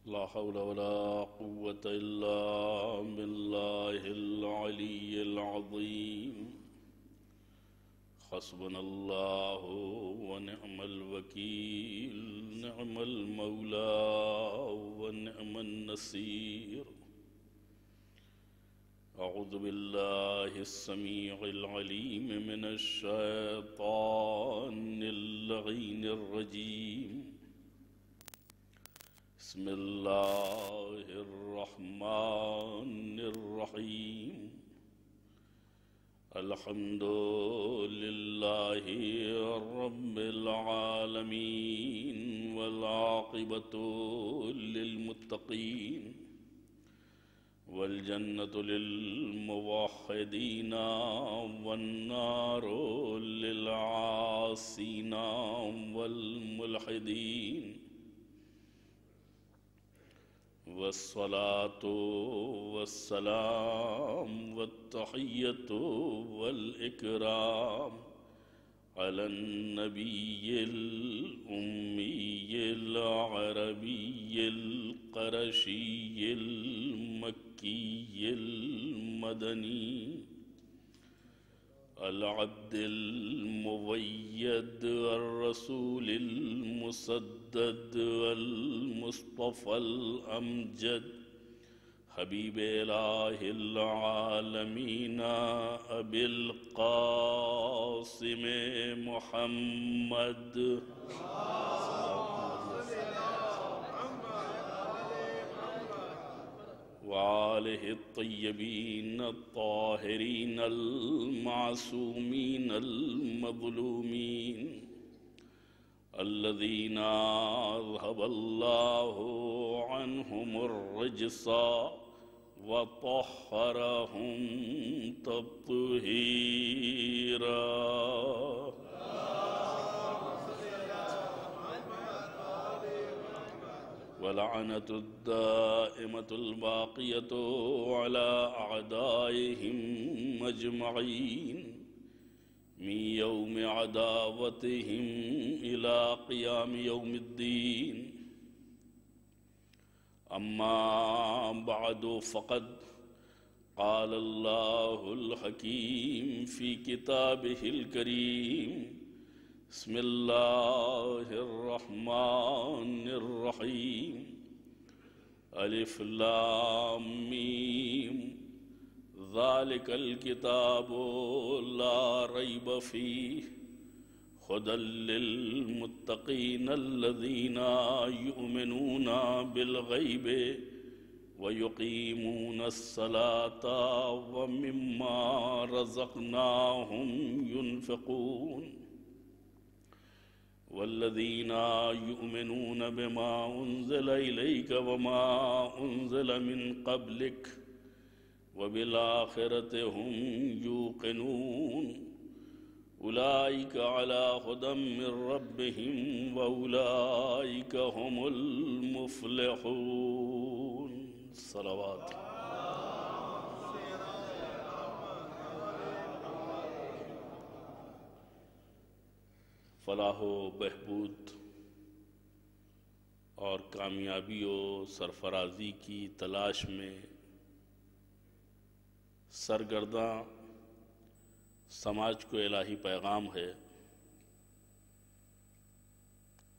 لا حول ولا قوة إلا بالله العلي العظيم حسبنا الله ونعم الوكيل نعم المولى ونعم النصير أعوذ بالله السميع العليم من الشيطان اللعين الرجيم بسم الله الرحمن الرحيم الحمد لله رب العالمين والعاقبة للمتقين والجنة للموحدين والنار للعاصين والملحدين والصلاة والسلام والتحية والإكرام على النبي الأمي العربي القرشي المكي المدني العبد المؤيد الرسول المسدد المصطفى الأمجد حبيب إله العالمين أبي القاسم محمد وآله الطيبين الطاهرين المعصومين المظلومين الذين أذهب الله عنهم الرجس وطهرهم تطهيرا ولعنة الدائمة الباقية على أعدائهم أجمعين من يوم عداوتهم إلى قيام يوم الدين أما بعد فقد قال الله الحكيم في كتابه الكريم بسم الله الرحمن الرحيم ألف لام ميم ذلك الكتاب لا ريب فيه هدى للمتقين الذين يؤمنون بالغيب ويقيمون الصلاة ومما رزقناهم ينفقون والذين يؤمنون بما أنزل إليك وما أنزل من قبلك وبالآخرة هم يوقنون أولئك على هدى من ربهم وأولئك هم المفلحون صلوات فلاح و بہبود اور کامیابی و سرفرازی کی تلاش میں سرگرداں سماج کو الہی پیغام ہے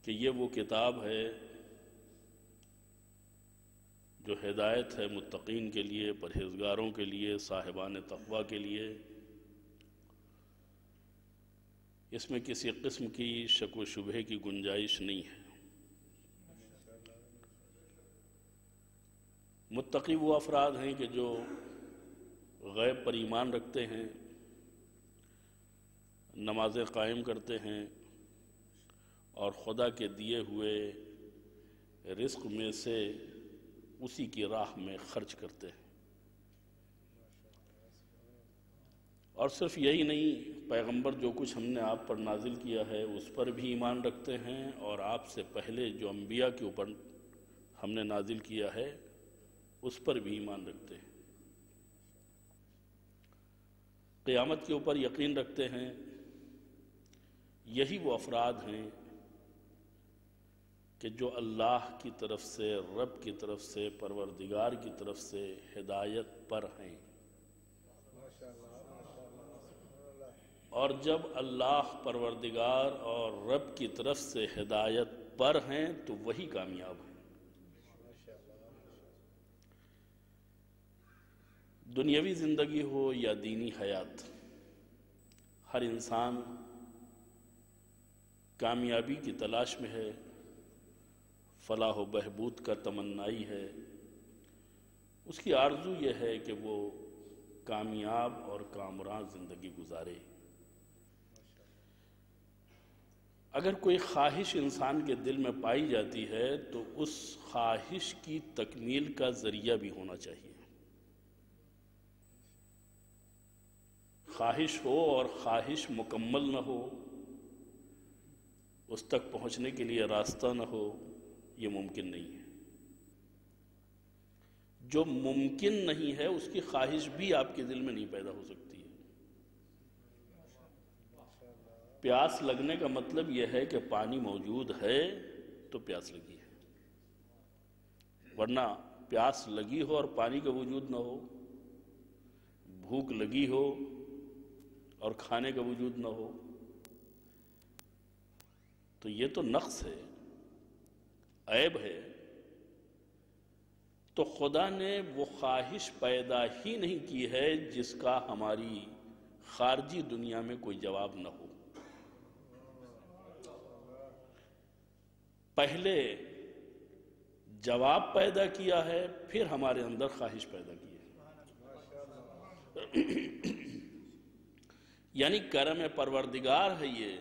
کہ یہ وہ کتاب ہے جو ہدایت ہے متقین کے لیے، پرہیزگاروں کے لیے، صاحبان تقوی کے لیے۔ اس میں کسی قسم کی شک و شبہے کی گنجائش نہیں ہے۔ متقی وہ افراد ہیں کہ جو غیب پر ایمان رکھتے ہیں، نمازیں قائم کرتے ہیں اور خدا کے دیے ہوئے رزق میں سے اسی کی راہ میں خرچ کرتے ہیں۔ اور صرف یہی نہیں، پیغمبر جو کچھ ہم نے آپ پر نازل کیا ہے اس پر بھی ایمان رکھتے ہیں، اور آپ سے پہلے جو انبیاء کے اوپر ہم نے نازل کیا ہے اس پر بھی ایمان رکھتے ہیں۔ قیامت کے اوپر یقین رکھتے ہیں۔ یہی وہ افراد ہیں کہ جو اللہ کی طرف سے، رب کی طرف سے، پروردگار کی طرف سے ہدایت پر ہیں، اور جب اللہ پروردگار اور رب کی طرف سے ہدایت پر ہیں تو وہی کامیاب ہیں۔ دنیاوی زندگی ہو یا دینی حیات، ہر انسان کامیابی کی تلاش میں ہے، فلاح و بہبود کا تمنائی ہے، اس کی آرزو یہ ہے کہ وہ کامیاب اور کامران زندگی گزارے۔ اگر کوئی خواہش انسان کے دل میں پائی جاتی ہے تو اس خواہش کی تکمیل کا ذریعہ بھی ہونا چاہیے۔ خواہش ہو اور خواہش مکمل نہ ہو، اس تک پہنچنے کے لیے راستہ نہ ہو، یہ ممکن نہیں ہے۔ جو ممکن نہیں ہے اس کی خواہش بھی آپ کے دل میں نہیں پیدا ہو سکتی ہے۔ پیاس لگنے کا مطلب یہ ہے کہ پانی موجود ہے تو پیاس لگی ہے، ورنہ پیاس لگی ہو اور پانی کا وجود نہ ہو، بھوک لگی ہو اور کھانے کا وجود نہ ہو، تو یہ تو نقص ہے، عیب ہے۔ تو خدا نے وہ خواہش پیدا ہی نہیں کی ہے جس کا ہماری خارجی دنیا میں کوئی جواب نہ ہو۔ پہلے جواب پیدا کیا ہے، پھر ہمارے اندر خواہش پیدا کی ہے۔ یعنی کرم پروردگار ہے یہ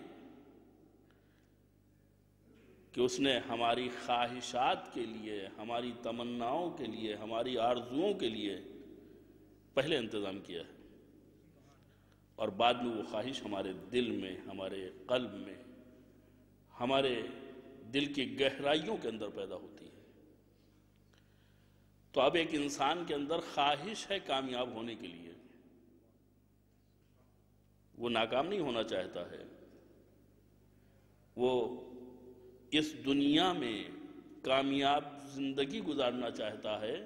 کہ اس نے ہماری خواہشات کے لیے، ہماری تمناؤں کے لیے، ہماری آرزوؤں کے لیے پہلے انتظام کیا ہے، اور بعد میں وہ خواہش ہمارے دل میں، ہمارے قلب میں، ہمارے دل کی گہرائیوں کے اندر پیدا ہوتی ہے۔ تو اب ایک انسان کے اندر خواہش ہے کامیاب ہونے کے لیے، وہ ناکام نہیں ہونا چاہتا ہے، وہ اس دنیا میں کامیاب زندگی گزارنا چاہتا ہے۔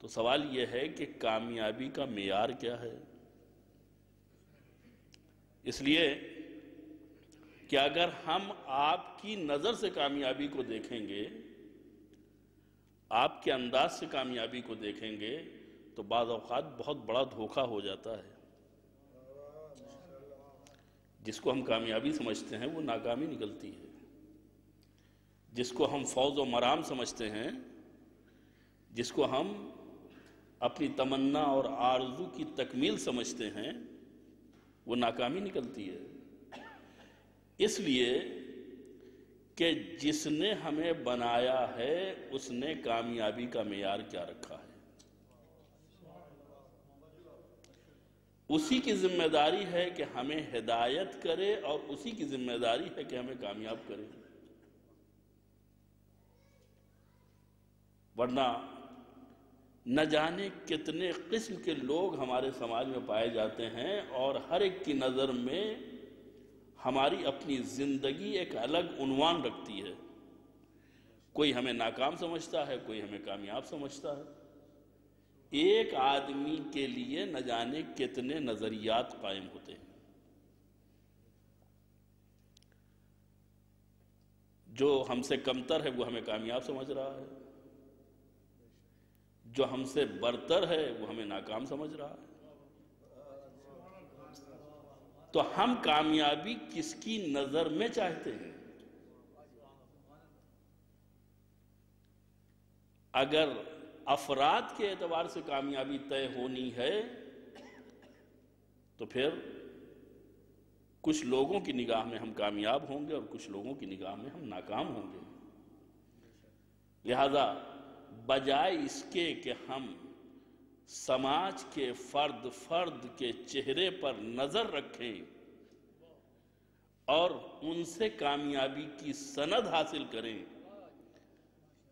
تو سوال یہ ہے کہ کامیابی کا معیار کیا ہے؟ اس لیے کہ اگر ہم آپ کی نظر سے کامیابی کو دیکھیں گے، آپ کے انداز سے کامیابی کو دیکھیں گے، تو بعض اوقات بہت بڑا دھوکہ ہو جاتا ہے۔ جس کو ہم کامیابی سمجھتے ہیں وہ ناکامی نکلتی ہے، جس کو ہم فوز و مرام سمجھتے ہیں، جس کو ہم اپنی تمنا اور آرزو کی تکمیل سمجھتے ہیں، وہ ناکامی نکلتی ہے۔ اس لیے کہ جس نے ہمیں بنایا ہے اس نے کامیابی کا معیار کیا رکھا ہے، اسی کی ذمہ داری ہے کہ ہمیں ہدایت کرے، اور اسی کی ذمہ داری ہے کہ ہمیں کامیاب کرے۔ ورنہ نہ جانے کتنے قسم کے لوگ ہمارے سماج میں پائے جاتے ہیں، اور ہر ایک کی نظر میں ہماری اپنی زندگی ایک الگ عنوان رکھتی ہے۔ کوئی ہمیں ناکام سمجھتا ہے، کوئی ہمیں کامیاب سمجھتا ہے۔ ایک آدمی کے لیے نہ جانے کتنے نظریات قائم ہوتے ہیں۔ جو ہم سے کمتر ہے وہ ہمیں کامیاب سمجھ رہا ہے، جو ہم سے برتر ہے وہ ہمیں ناکام سمجھ رہا ہے۔ تو ہم کامیابی کس کی نظر میں چاہتے ہیں؟ اگر افراد کے اعتبار سے کامیابی طے ہونی ہے تو پھر کچھ لوگوں کی نگاہ میں ہم کامیاب ہوں گے اور کچھ لوگوں کی نگاہ میں ہم ناکام ہوں گے۔ لہذا بجائے اس کے کہ ہم سماج کے فرد فرد کے چہرے پر نظر رکھیں اور ان سے کامیابی کی سند حاصل کریں،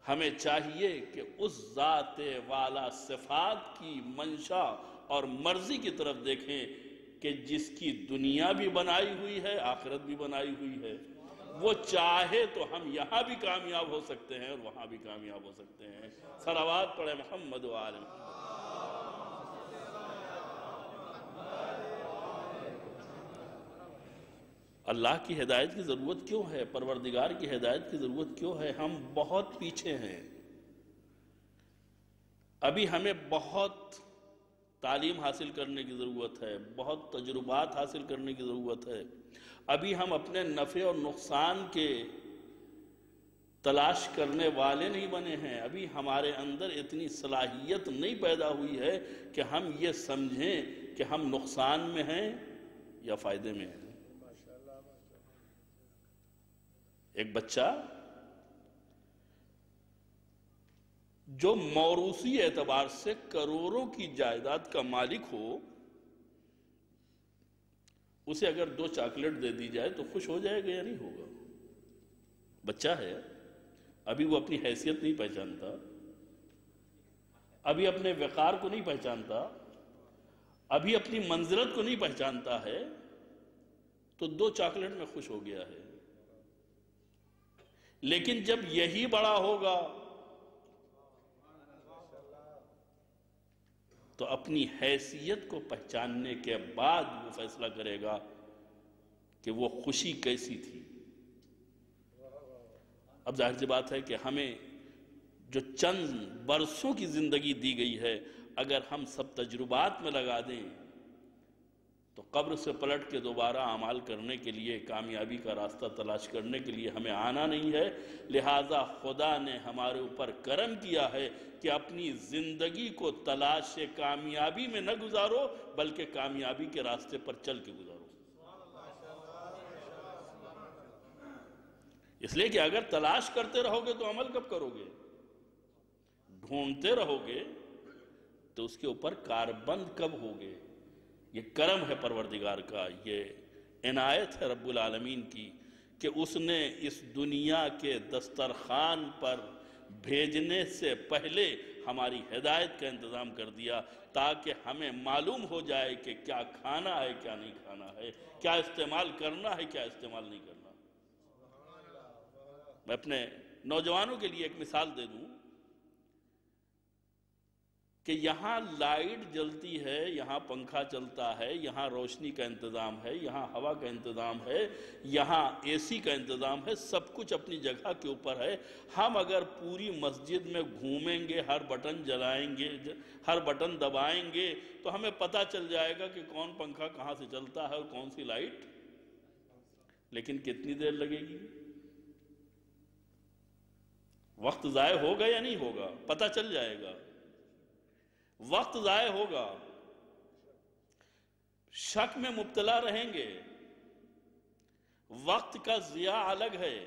ہمیں چاہیے کہ اس ذات والا صفات کی منشا اور مرضی کی طرف دیکھیں کہ جس کی دنیا بھی بنائی ہوئی ہے، آخرت بھی بنائی ہوئی ہے، وہ چاہے تو ہم یہاں بھی کامیاب ہو سکتے ہیں اور وہاں بھی کامیاب ہو سکتے ہیں. صلوات پڑھے محمد و آل محمد. اللہ کی ہدایت کی ضرورت کیوں ہے؟ پروردگار کی ہدایت کی ضرورت کیوں ہے؟ ہم بہت پیچھے ہیں. ابھی ہمیں بہت تعلیم حاصل کرنے کی ضرورت ہے، بہت تجربات حاصل کرنے کی ضرورت ہے. ابھی ہم اپنے نفع اور نقصان کے تلاش کرنے والے نہیں بنے ہیں. ابھی ہمارے اندر اتنی صلاحیت نہیں پیدا ہوئی ہے کہ ہم یہ سمجھیں کہ ہم نقصان میں ہیں یا فائدے میں ہیں. ایک بچہ جو موروثی اعتبار سے کروڑوں کی جائیداد کا مالک ہو، اسے اگر 2 چاکلیٹ دے دی جائے تو خوش ہو جائے گا یا نہیں ہوگا؟ بچہ ہے، ابھی وہ اپنی حیثیت نہیں پہچانتا، ابھی اپنے وقار کو نہیں پہچانتا، ابھی اپنی منزلت کو نہیں پہچانتا ہے، تو 2 چاکلیٹ میں خوش ہو گیا ہے. لیکن جب یہی بڑا ہوگا تو اپنی حیثیت کو پہچاننے کے بعد وہ فیصلہ کرے گا کہ وہ خوشی کیسی تھی. اب ظاہر سی بات ہے کہ ہمیں جو چند برسوں کی زندگی دی گئی ہے، اگر ہم سب تجربات میں لگا دیں تو قبر سے پلٹ کے دوبارہ اعمال کرنے کے لیے، کامیابی کا راستہ تلاش کرنے کے لیے ہمیں آنا نہیں ہے. لہٰذا خدا نے ہمارے اوپر کرم کیا ہے کہ اپنی زندگی کو تلاش کامیابی میں نہ گزارو، بلکہ کامیابی کے راستے پر چل کے گزارو. اس لیے کہ اگر تلاش کرتے رہو گے تو عمل کب کرو گے؟ ڈھونڈتے رہو گے تو اس کے اوپر کاربند کب ہوگے؟ یہ کرم ہے پروردگار کا، یہ عنایت ہے رب العالمین کی کہ اس نے اس دنیا کے دسترخوان پر بھیجنے سے پہلے ہماری ہدایت کا انتظام کر دیا، تاکہ ہمیں معلوم ہو جائے کہ کیا کھانا ہے، کیا نہیں کھانا ہے، کیا استعمال کرنا ہے، کیا استعمال نہیں کرنا. میں اپنے نوجوانوں کے لیے ایک مثال دے دوں کہ یہاں لائٹ جلتی ہے، یہاں پنکھا چلتا ہے، یہاں روشنی کا انتظام ہے، یہاں ہوا کا انتظام ہے، یہاں اے سی کا انتظام ہے، سب کچھ اپنی جگہ کے اوپر ہے. ہم اگر پوری مسجد میں گھومیں گے، ہر بٹن جلائیں گے، ہر بٹن دبائیں گے تو ہمیں پتہ چل جائے گا کہ کون پنکھا کہاں سے چلتا ہے اور کون سی لائٹ. لیکن کتنی دیر لگے گی؟ وقت ضائع ہوگا یا نہیں ہوگا؟ پتہ چل جائے گا. وقت ضائع ہوگا، شک میں مبتلا رہیں گے. وقت کا ضیاع الگ ہے،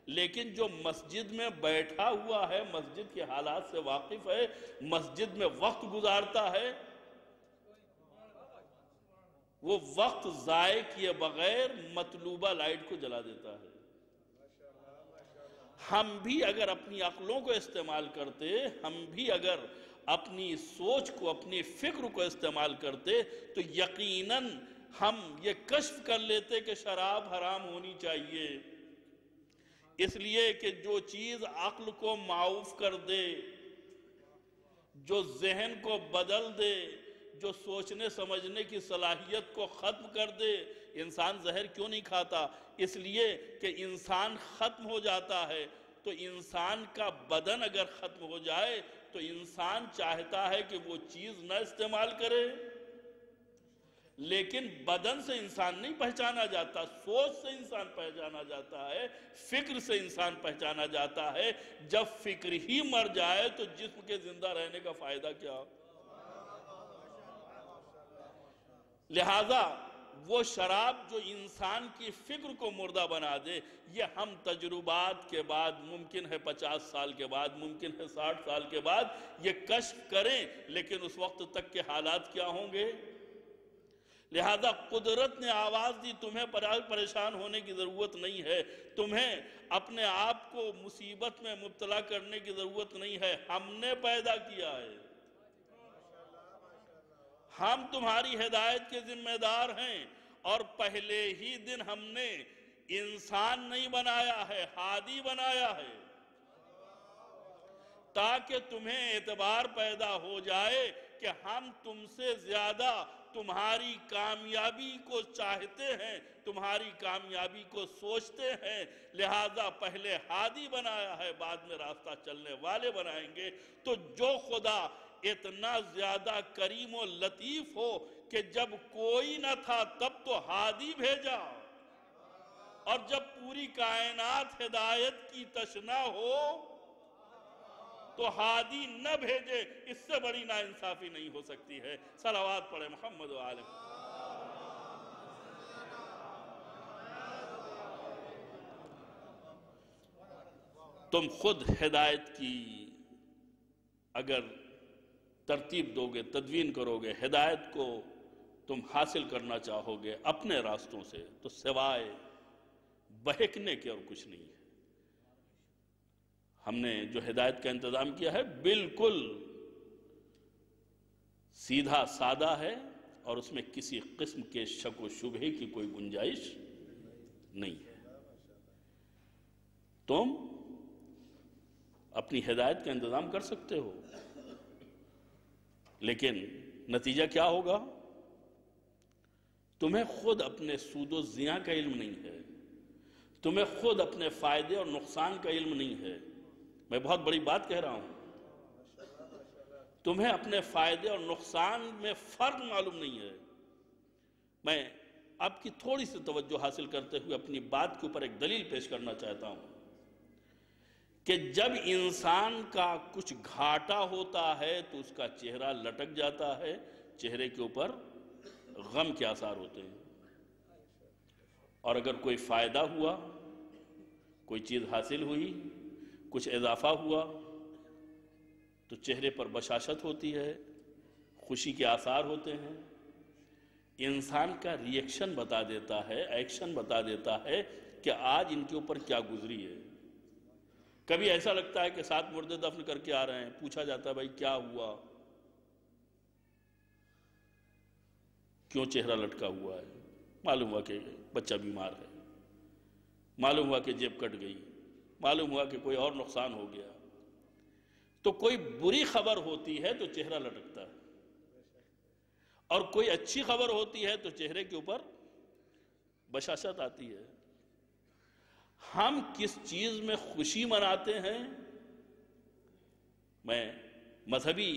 لیکن جو مسجد میں بیٹھا ہوا ہے، مسجد کے حالات سے واقف ہے، مسجد میں وقت گزارتا ہے، وہ وقت ضائع کیے بغیر مطلوبہ لائٹ کو جلا دیتا ہے. ہم بھی اگر اپنی عقلوں کو استعمال کرتے، ہم بھی اگر اپنی سوچ کو، اپنی فکر کو استعمال کرتے تو یقیناً ہم یہ کشف کر لیتے کہ شراب حرام ہونی چاہیے. اس لیے کہ جو چیز عقل کو معاف کر دے، جو ذہن کو بدل دے، جو سوچنے سمجھنے کی صلاحیت کو ختم کر دے، انسان زہر کیوں نہیں کھاتا؟ اس لیے کہ انسان ختم ہو جاتا ہے. تو انسان کا بدن اگر ختم ہو جائے تو انسان چاہتا ہے کہ وہ چیز نہ استعمال کرے. لیکن بدن سے انسان نہیں پہچانا جاتا، سوچ سے انسان پہچانا جاتا ہے، فکر سے انسان پہچانا جاتا ہے. جب فکر ہی مر جائے تو جسم کے زندہ رہنے کا فائدہ کیا؟ لہذا وہ شراب جو انسان کی فکر کو مردہ بنا دے، یہ ہم تجربات کے بعد، ممکن ہے 50 سال کے بعد، ممکن ہے 60 سال کے بعد یہ کشف کریں، لیکن اس وقت تک کے حالات کیا ہوں گے؟ لہذا قدرت نے آواز دی، تمہیں پریشان ہونے کی ضرورت نہیں ہے، تمہیں اپنے آپ کو مصیبت میں مبتلا کرنے کی ضرورت نہیں ہے، ہم نے پیدا کیا ہے. ہم تمہاری ہدایت کے ذمہ دار ہیں، اور پہلے ہی دن ہم نے انسان نہیں بنایا ہے، ہادی بنایا ہے، تاکہ تمہیں اعتبار پیدا ہو جائے کہ ہم تم سے زیادہ تمہاری کامیابی کو چاہتے ہیں، تمہاری کامیابی کو سوچتے ہیں، لہذا پہلے ہادی بنایا ہے، بعد میں راستہ چلنے والے بنائیں گے۔ تو جو خدا اتنا زیادہ کریم و لطیف ہو کہ جب کوئی نہ تھا تب تو ہادی بھیجا، اور جب پوری کائنات ہدایت کی تشنا ہو تو ہادی نہ بھیجے، اس سے بڑی ناانصافی نہیں ہو سکتی ہے۔ صلوات پڑھے محمد و آلہ۔ تم خود ہدایت کی اگر ترتیب دو گے، تدوین کرو گے، ہدایت کو تم حاصل کرنا چاہو گے اپنے راستوں سے، تو سوائے بہکنے کے اور کچھ نہیں ہے۔ ہم نے جو ہدایت کا انتظام کیا ہے بالکل سیدھا سادہ ہے، اور اس میں کسی قسم کے شک و شبہے کی کوئی گنجائش نہیں ہے۔ تم اپنی ہدایت کا انتظام کر سکتے ہو، لیکن نتیجہ کیا ہوگا؟ تمہیں خود اپنے سود و زیاں کا علم نہیں ہے، تمہیں خود اپنے فائدے اور نقصان کا علم نہیں ہے۔ میں بہت بڑی بات کہہ رہا ہوں، تمہیں اپنے فائدے اور نقصان میں فرق معلوم نہیں ہے۔ میں آپ کی تھوڑی سی توجہ حاصل کرتے ہوئے اپنی بات کے اوپر ایک دلیل پیش کرنا چاہتا ہوں کہ جب انسان کا کچھ گھاٹا ہوتا ہے تو اس کا چہرہ لٹک جاتا ہے، چہرے کے اوپر غم کے آثار ہوتے ہیں، اور اگر کوئی فائدہ ہوا، کوئی چیز حاصل ہوئی، کچھ اضافہ ہوا تو چہرے پر بشاشت ہوتی ہے، خوشی کے آثار ہوتے ہیں۔ انسان کا ری ایکشن بتا دیتا ہے، ایکشن بتا دیتا ہے کہ آج ان کے اوپر کیا گزری ہے۔ کبھی ایسا لگتا ہے کہ 7 مردے دفن کر کے آ رہے ہیں، پوچھا جاتا ہے بھائی کیا ہوا، کیوں چہرہ لٹکا ہوا ہے؟ معلوم ہوا کہ بچہ بیمار ہے، معلوم ہوا کہ جیب کٹ گئی، معلوم ہوا کہ کوئی اور نقصان ہو گیا۔ تو کوئی بری خبر ہوتی ہے تو چہرہ لٹکتا ہے، اور کوئی اچھی خبر ہوتی ہے تو چہرے کے اوپر بشاشت آتی ہے۔ ہم کس چیز میں خوشی مناتے ہیں؟ میں مذہبی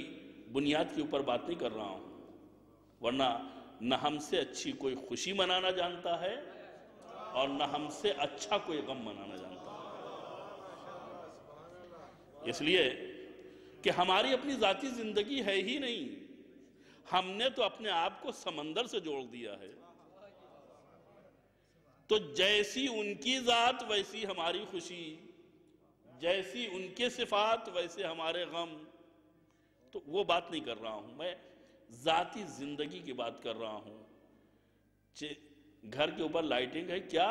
بنیاد کے اوپر بات نہیں کر رہا ہوں، ورنہ نہ ہم سے اچھی کوئی خوشی منانا جانتا ہے اور نہ ہم سے اچھا کوئی غم منانا جانتا ہے۔ اس لیے کہ ہماری اپنی ذاتی زندگی ہے ہی نہیں، ہم نے تو اپنے آپ کو سمندر سے جوڑ دیا ہے۔ تو جیسی ان کی ذات ویسی ہماری خوشی، جیسی ان کے صفات ویسے ہمارے غم۔ تو وہ بات نہیں کر رہا ہوں، میں ذاتی زندگی کی بات کر رہا ہوں۔ گھر کے اوپر لائٹنگ ہے، کیا؟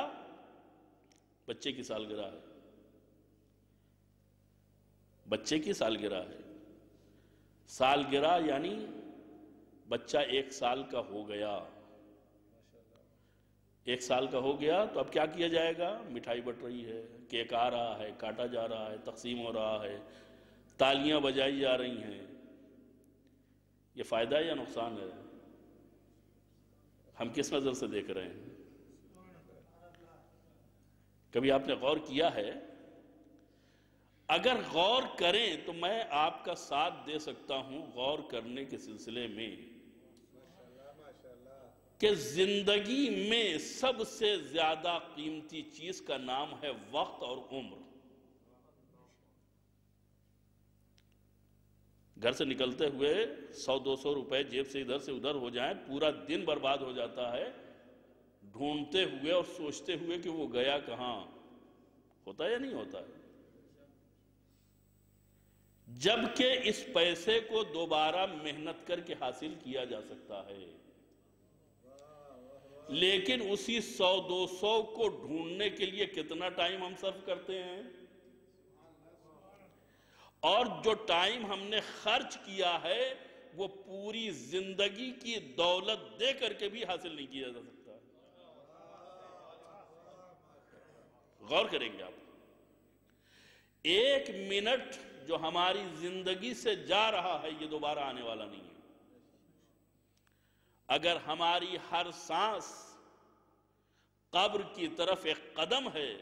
بچے کی سالگرہ ہے، بچے کی سالگرہ ہے۔ سالگرہ یعنی بچہ 1 سال کا ہو گیا، 1 سال کا ہو گیا تو اب کیا کیا جائے گا؟ مٹھائی بٹ رہی ہے، کیک آ رہا ہے، کاٹا جا رہا ہے، تقسیم ہو رہا ہے، تالیاں بجائی جا رہی ہیں۔ یہ فائدہ ہے یا نقصان ہے؟ ہم کس نظر سے دیکھ رہے ہیں؟ کبھی آپ نے غور کیا ہے؟ اگر غور کریں تو میں آپ کا ساتھ دے سکتا ہوں غور کرنے کے سلسلے میں کہ زندگی میں سب سے زیادہ قیمتی چیز کا نام ہے وقت اور عمر۔ گھر سے نکلتے ہوئے 100-200 روپے جیب سے ادھر سے ادھر ہو جائیں، پورا دن برباد ہو جاتا ہے ڈھونڈتے ہوئے اور سوچتے ہوئے کہ وہ گیا کہاں۔ ہوتا ہے یا نہیں ہوتا ہے؟ جبکہ اس پیسے کو دوبارہ محنت کر کے حاصل کیا جا سکتا ہے، لیکن اسی 100-200 کو ڈھونڈنے کے لیے کتنا ٹائم ہم صرف کرتے ہیں، اور جو ٹائم ہم نے خرچ کیا ہے وہ پوری زندگی کی دولت دے کر کے بھی حاصل نہیں کیا جا سکتا۔ غور کریں گے آپ، ایک منٹ جو ہماری زندگی سے جا رہا ہے یہ دوبارہ آنے والا نہیں ہے۔ اگر ہماری ہر سانس قبر کی طرف ایک قدم ہے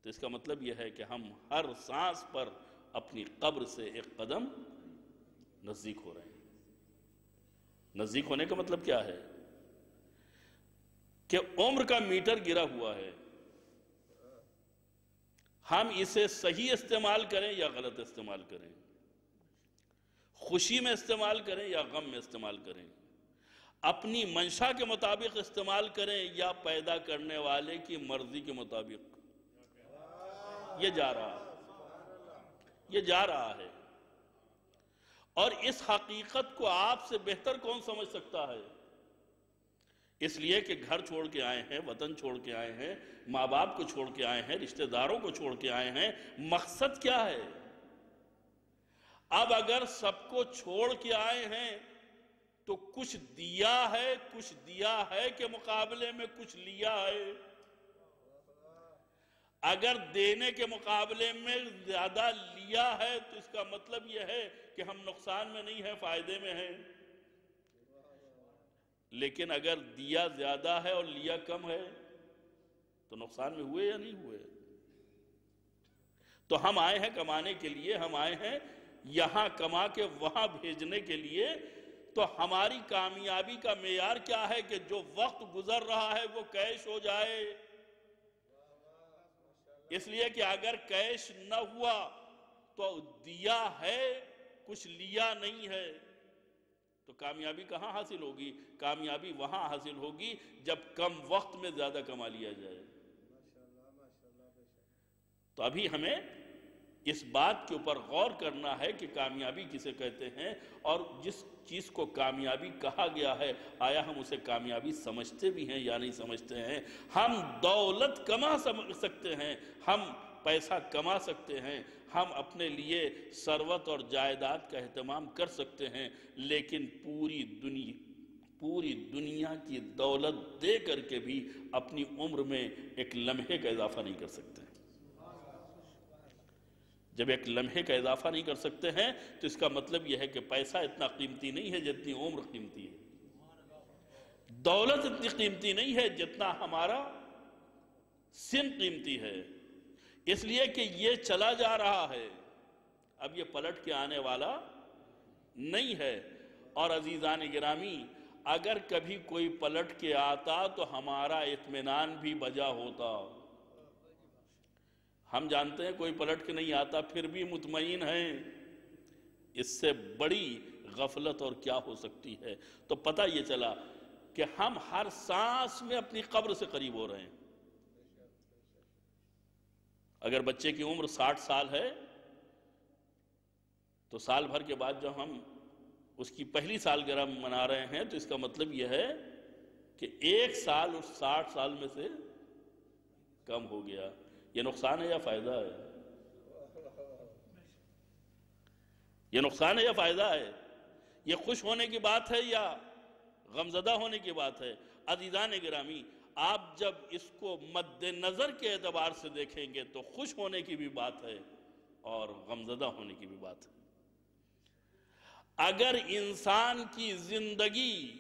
تو اس کا مطلب یہ ہے کہ ہم ہر سانس پر اپنی قبر سے ایک قدم نزدیک ہو رہے ہیں۔ نزدیک ہونے کا مطلب کیا ہے؟ کہ عمر کا میٹر گرا ہوا ہے، ہم اسے صحیح استعمال کریں یا غلط استعمال کریں، خوشی میں استعمال کریں یا غم میں استعمال کریں، اپنی منشا کے مطابق استعمال کریں یا پیدا کرنے والے کی مرضی کے مطابق، یہ جا رہا ہے۔ اور اس حقیقت کو آپ سے بہتر کون سمجھ سکتا ہے؟ اس لیے کہ گھر چھوڑ کے آئے ہیں، وطن چھوڑ کے آئے ہیں، ماں باپ کو چھوڑ کے آئے ہیں، رشتہ داروں کو چھوڑ کے آئے ہیں، مقصد کیا ہے؟ اب اگر سب کو چھوڑ کے آئے ہیں تو کچھ دیا ہے کہ مقابلے میں کچھ لیا ہے۔ اگر دینے کے مقابلے میں زیادہ لیا ہے تو اس کا مطلب یہ ہے کہ ہم نقصان میں نہیں ہیں، فائدے میں ہیں۔ لیکن اگر دیا زیادہ ہے اور لیا کم ہے تو نقصان میں ہوئے یا نہیں ہوئے؟ تو ہم آئے ہیں کمانے کے لیے، ہم آئے ہیں یہاں کما کے وہاں بھیجنے کے لیے۔ تو ہماری کامیابی کا معیار کیا ہے؟ کہ جو وقت گزر رہا ہے وہ کیش ہو جائے۔ اس لیے کہ اگر کیش نہ ہوا تو دیا ہے، کچھ لیا نہیں ہے، تو کامیابی کہاں حاصل ہوگی؟ کامیابی وہاں حاصل ہوگی جب کم وقت میں زیادہ کما لیا جائے۔ تو ابھی ہمیں اس بات کے اوپر غور کرنا ہے کہ کامیابی کسے کہتے ہیں، اور جس چیز کو کامیابی کہا گیا ہے آیا ہم اسے کامیابی سمجھتے بھی ہیں یا نہیں سمجھتے ہیں؟ ہم دولت کما سکتے ہیں، ہم پیسہ کما سکتے ہیں، ہم اپنے لیے ثروت اور جائیداد کا اہتمام کر سکتے ہیں، لیکن پوری دنیا کی دولت دے کر کے بھی اپنی عمر میں ایک لمحے کا اضافہ نہیں کر سکتے۔ جب ایک لمحے کا اضافہ نہیں کر سکتے ہیں تو اس کا مطلب یہ ہے کہ پیسہ اتنا قیمتی نہیں ہے جتنی عمر قیمتی ہے، دولت اتنی قیمتی نہیں ہے جتنا ہمارا سن قیمتی ہے۔ اس لیے کہ یہ چلا جا رہا ہے، اب یہ پلٹ کے آنے والا نہیں ہے۔ اور عزیزان گرامی، اگر کبھی کوئی پلٹ کے آتا تو ہمارا اطمینان بھی بجا ہوتا۔ ہم جانتے ہیں کوئی پلٹ کے نہیں آتا پھر بھی مطمئن ہیں، اس سے بڑی غفلت اور کیا ہو سکتی ہے؟ تو پتہ یہ چلا کہ ہم ہر سانس میں اپنی قبر سے قریب ہو رہے ہیں۔ اگر بچے کی عمر 60 سال ہے تو سال بھر کے بعد جب ہم اس کی پہلی سالگرہ منا رہے ہیں تو اس کا مطلب یہ ہے کہ 1 سال اس 60 سال میں سے کم ہو گیا۔ یہ نقصان ہے یا فائدہ ہے؟ یہ نقصان ہے یا فائدہ ہے؟ یہ خوش ہونے کی بات ہے یا غمزدہ ہونے کی بات ہے؟ عزیزان گرامی، آپ جب اس کو مد نظر کے اعتبار سے دیکھیں گے تو خوش ہونے کی بھی بات ہے اور غمزدہ ہونے کی بھی بات ہے۔ اگر انسان کی زندگی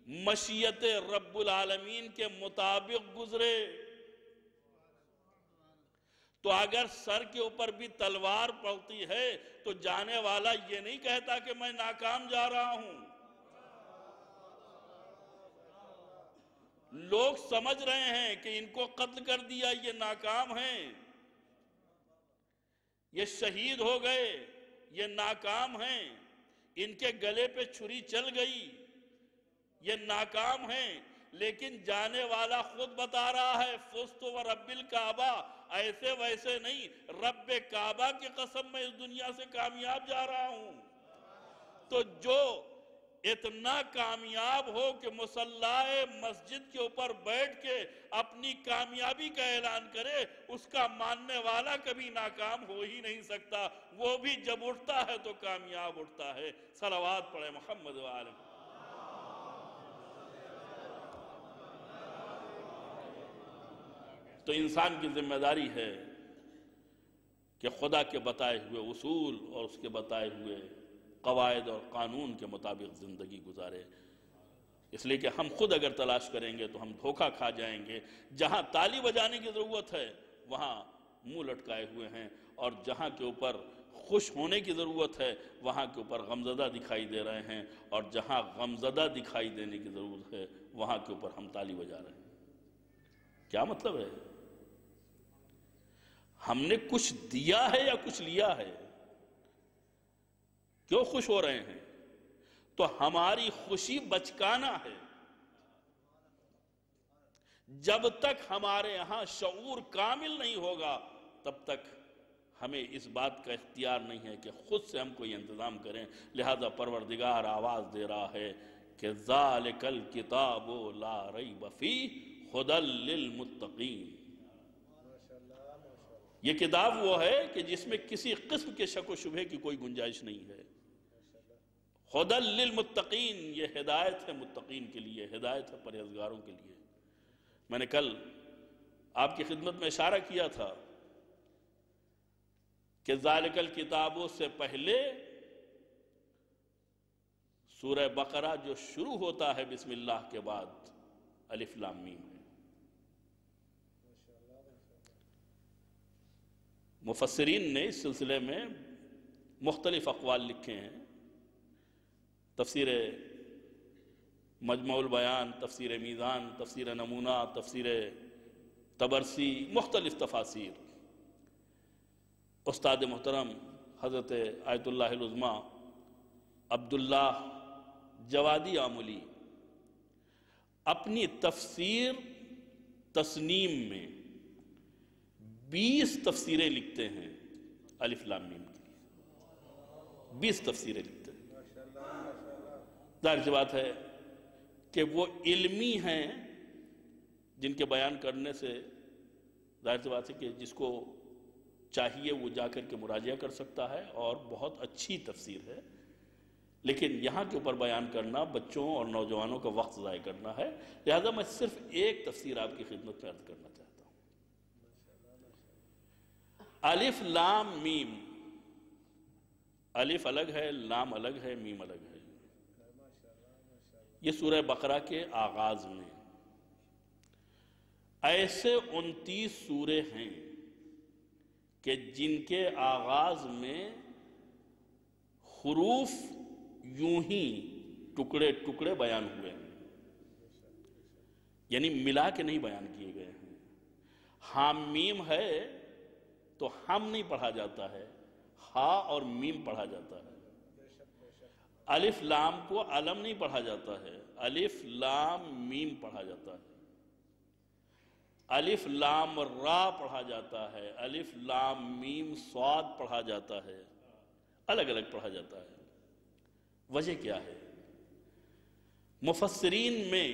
مشیت رب العالمین کے مطابق گزرے تو اگر سر کے اوپر بھی تلوار پڑتی ہے تو جانے والا یہ نہیں کہتا کہ میں ناکام جا رہا ہوں۔ لوگ سمجھ رہے ہیں کہ ان کو قتل کر دیا، یہ ناکام ہیں، یہ شہید ہو گئے، یہ ناکام ہیں، ان کے گلے پہ چھری چل گئی، یہ ناکام ہیں۔ لیکن جانے والا خود بتا رہا ہے فزت و رب الکعبہ، ایسے ویسے نہیں، رب کعبہ کی قسم میں اس دنیا سے کامیاب جا رہا ہوں۔ تو جو اتنا کامیاب ہو کہ مصلاح مسجد کے اوپر بیٹھ کے اپنی کامیابی کا اعلان کرے، اس کا ماننے والا کبھی ناکام ہو ہی نہیں سکتا۔ وہ بھی جب اٹھتا ہے تو کامیاب اٹھتا ہے۔ صلوات پڑھے محمد وآلہ۔ تو انسان کی ذمہ داری ہے کہ خدا کے بتائے ہوئے اصول اور اس کے بتائے ہوئے قواعد اور قانون کے مطابق زندگی گزارے۔ اس لیے کہ ہم خود اگر تلاش کریں گے تو ہم دھوکہ کھا جائیں گے۔ جہاں تالی بجانے کی ضرورت ہے وہاں منہ لٹکائے ہوئے ہیں، اور جہاں کے اوپر خوش ہونے کی ضرورت ہے وہاں کے اوپر غمزدہ دکھائی دے رہے ہیں، اور جہاں غمزدہ دکھائی دینے کی ضرورت ہے وہاں کے اوپر ہم تالی بجا رہے ہیں۔ کیا مطلب ہے؟ ہم نے کچھ دیا ہے یا کچھ لیا ہے؟ کیوں خوش ہو رہے ہیں؟ تو ہماری خوشی بچکانا ہے۔ جب تک ہمارے یہاں شعور کامل نہیں ہوگا تب تک ہمیں اس بات کا اختیار نہیں ہے کہ خود سے ہم کوئی انتظام کریں۔ لہذا پروردگار آواز دے رہا ہے کہ ذَلِكَ الْكِتَابُ لَا رَيْبَ فِيهِ هُدًى لِّلْمُتَّقِينَ۔ یہ کتاب وہ ہے کہ جس میں کسی قسم کے شک و شبہ کی کوئی گنجائش نہیں ہے۔ ہدی للمتقین، یہ ہدایت ہے متقین کے لیے، ہدایت ہے پرہیزگاروں کے لیے۔ میں نے کل آپ کی خدمت میں اشارہ کیا تھا کہ ذالک الکتاب سے پہلے سورہ بقرہ جو شروع ہوتا ہے بسم اللہ کے بعد الف لام میم ہے۔ مفسرین نے اس سلسلے میں مختلف اقوال لکھے ہیں۔ تفسیر مجمع البیان، تفسیر میزان، تفسیر نمونہ، تفسیر طبرسی، مختلف تفاسیر۔ استاد محترم حضرت آیت اللہ العظمی عبداللہ جوادی آملی اپنی تفسیر تسنیم میں 20 تفسیریں لکھتے ہیں الف لام میم کے لیے، 20 تفسیریں لکھتے ہیں۔ ظاہر سی بات ہے کہ وہ علمی ہیں جن کے بیان کرنے سے ظاہر سی بات ہے کہ جس کو چاہیے وہ جا کر کے مراجعہ کر سکتا ہے، اور بہت اچھی تفسیر ہے، لیکن یہاں کے اوپر بیان کرنا بچوں اور نوجوانوں کا وقت ضائع کرنا ہے۔ لہذا میں صرف ایک تفسیر آپ کی خدمت میں عرض کرنا چاہتا ہوں۔ الف لام میم، الف الگ ہے، لام الگ ہے، میم الگ ہے۔ یہ سورہ بقرہ کے آغاز میں ایسے 29 سورے ہیں کہ جن کے آغاز میں حروف یوں ہی ٹکڑے ٹکڑے بیان ہوئے ہیں، یعنی ملا کے نہیں بیان کیے گئے ہیں۔ حام میم ہے تو ہم نہیں پڑھا جاتا ہے، ہا اور میم پڑھا جاتا ہے۔ الف لام کو علم نہیں پڑھا جاتا ہے، الف لام میم پڑھا جاتا ہے۔ الف لام را پڑھا جاتا ہے، الف لام میم صاد پڑھا جاتا ہے، الگ الگ پڑھا جاتا ہے۔ وجہ کیا ہے؟ مفسرین میں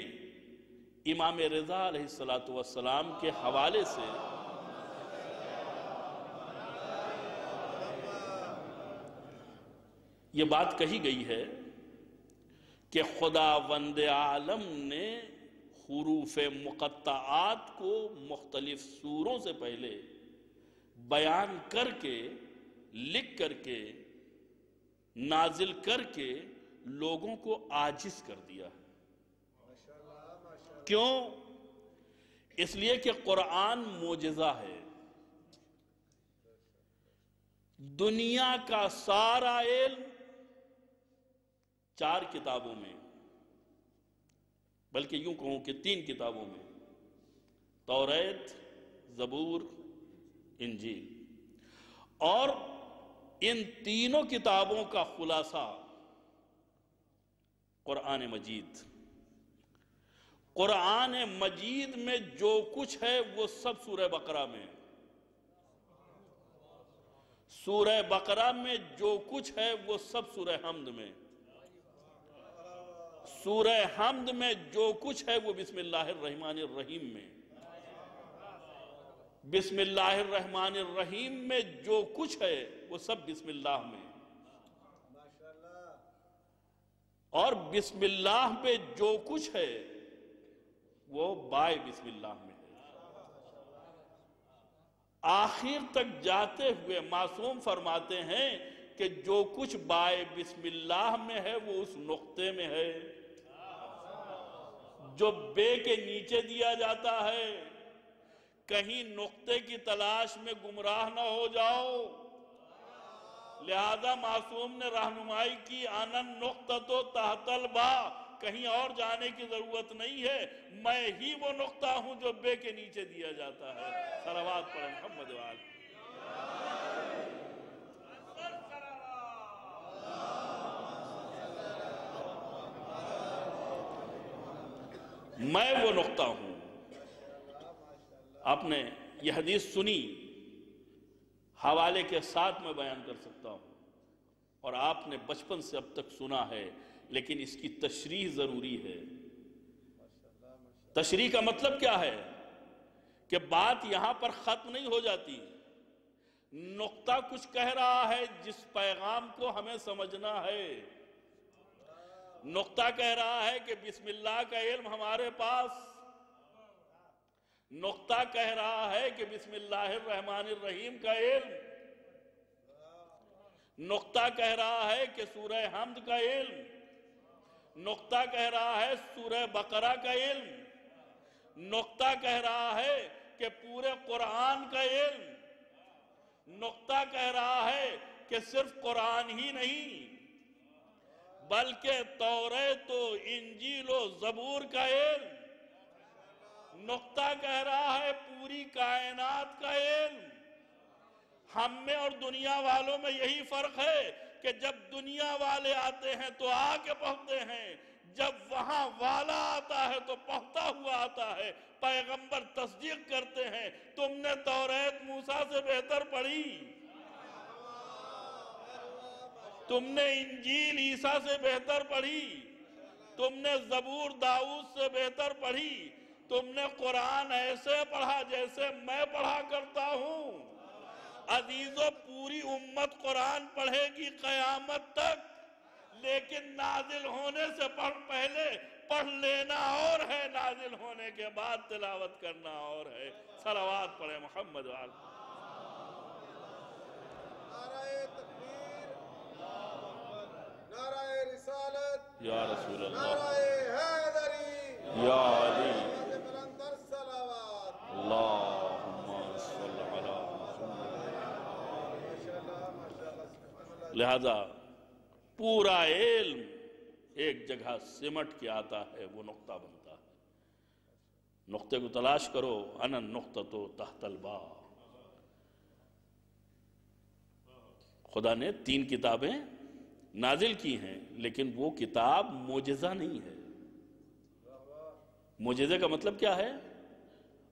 امام رضا علیہ السلام کے حوالے سے یہ بات کہی گئی ہے کہ خداوند عالم نے حروف مقطعات کو مختلف سوروں سے پہلے بیان کر کے، لکھ کر کے، نازل کر کے لوگوں کو عاجز کر دیا ہے۔ کیوں؟ اس لیے کہ قرآن معجزہ ہے۔ دنیا کا سارا علم 4 کتابوں میں، بلکہ یوں کہوں کہ 3 کتابوں میں، توریت، زبور، انجیل، اور ان تینوں کتابوں کا خلاصہ قرآن مجید۔ قرآن مجید میں جو کچھ ہے وہ سب سورہ بقرہ میں، سورہ بقرہ میں جو کچھ ہے وہ سب سورہ حمد میں، سورہ حمد میں جو کچھ ہے وہ بسم اللہ الرحمن الرحیم میں، بسم اللہ الرحمن الرحیم میں جو کچھ ہے وہ سب بسم اللہ میں، اور بسم اللہ میں جو کچھ ہے وہ بائے بسم اللہ میں ہے۔ آخر تک جاتے ہوئے معصوم فرماتے ہیں کہ جو کچھ بائے بسم اللہ میں ہے وہ اس نقطے میں ہے جو بے کے نیچے دیا جاتا ہے. کہیں نقطے کی تلاش میں گمراہ نہ ہو جاؤ. لہذا معصوم نے رہنمائی کی انن نقطۃ تحت الباء، کہیں اور جانے کی ضرورت نہیں ہے، میں ہی وہ نقطہ ہوں جو بے کے نیچے دیا جاتا ہے. صلوات پڑھیں محمد وآل. میں وہ نقطہ ہوں. آپ نے یہ حدیث سنی، حوالے کے ساتھ میں بیان کر سکتا ہوں، اور آپ نے بچپن سے اب تک سنا ہے، لیکن اس کی تشریح ضروری ہے. تشریح کا مطلب کیا ہے کہ بات یہاں پر ختم نہیں ہو جاتی. نقطہ کچھ کہہ رہا ہے جس پیغام کو ہمیں سمجھنا ہے. نقطہ کہہ رہا ہے کہ بسم اللہ کا علم ہمارے پاس. نقطہ کہہ رہا ہے کہ بسم اللہ الرحمن الرحیم کا علم. نقطہ کہہ رہا ہے کہ سورہ حمد کا علم. نقطہ کہہ رہا ہے سورہ بقرہ کا علم. نقطہ کہہ رہا ہے کہ پورے قرآن کا علم. نقطہ کہہ رہا ہے کہ صرف قرآن ہی نہیں بلکہ توریت و انجیل و زبور کا علم. نقطہ کہہ رہا ہے پوری کائنات کا علم. ہم میں اور دنیا والوں میں یہی فرق ہے کہ جب دنیا والے آتے ہیں تو آ کے پہنچتے ہیں، جب وہاں والا آتا ہے تو پہنچتا ہوا آتا ہے. پیغمبر تصدیق کرتے ہیں تم نے توریت موسیٰ سے بہتر پڑھی، تم نے انجیل عیسیٰ سے بہتر پڑھی، تم نے زبور داؤد سے بہتر پڑھی، تم نے قرآن ایسے پڑھا جیسے میں پڑھا کرتا ہوں. عزیزو پوری امت قرآن پڑھے گی قیامت تک، لیکن نازل ہونے سے پہلے پڑھ لینا اور ہے، نازل ہونے کے بعد تلاوت کرنا اور ہے. صلوات پڑھے محمد وآل. نعرہ تکبیر، نعرہ رسالت، یا رسول اللہ، نعرہ حیدری، یا علی، بلندر صلوات. اللہم صل علی محمد. لہذا پورا علم ایک جگہ سمٹ کے آتا ہے، وہ نقطہ بنتا ہے. نقطے کو تلاش کرو. انا النقطۃ تحت الباء. خدا نے 3 کتابیں نازل کی ہیں، لیکن وہ کتاب معجزہ نہیں ہے. معجزے کا مطلب کیا ہے؟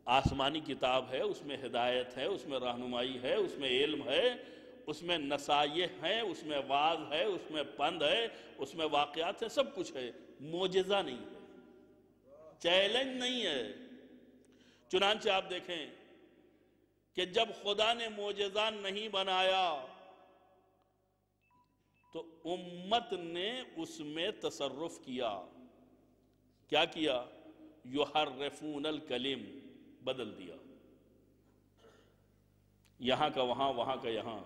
آسمانی کتاب ہے، اس میں ہدایت ہے، اس میں رہنمائی ہے، اس میں علم ہے، اس میں نصائح ہیں، اس میں واعظ ہے، اس میں پند ہے، اس میں واقعات ہے، سب کچھ ہے. معجزہ نہیں ہے، چیلنج نہیں ہے. چنانچہ آپ دیکھیں کہ جب خدا نے معجزہ نہیں بنایا تو امت نے اس میں تصرف کیا. کیا کیا؟ یحرفون الکلم، بدل دیا. یہاں کا وہاں، وہاں کا یہاں،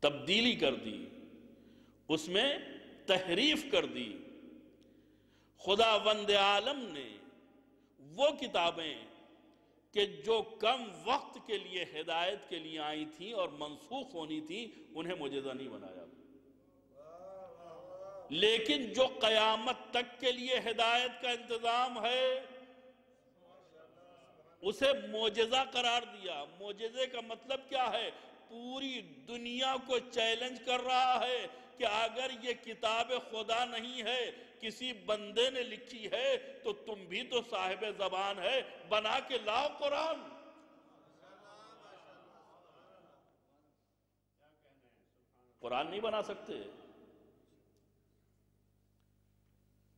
تبدیلی کر دی، اس میں تحریف کر دی. خدا وند عالم نے وہ کتابیں کہ جو کم وقت کے لیے ہدایت کے لیے آئی تھیں اور منسوخ ہونی تھیں، انہیں معجزہ نہیں بنایا. لیکن جو قیامت تک کے لیے ہدایت کا انتظام ہے اسے معجزہ قرار دیا. معجزے کا مطلب کیا ہے؟ پوری دنیا کو چیلنج کر رہا ہے کہ اگر یہ کتاب خدا نہیں ہے، کسی بندے نے لکھی ہے، تو تم بھی تو صاحب زبان ہے، بنا کے لاؤ قرآن. قرآن نہیں بنا سکتے.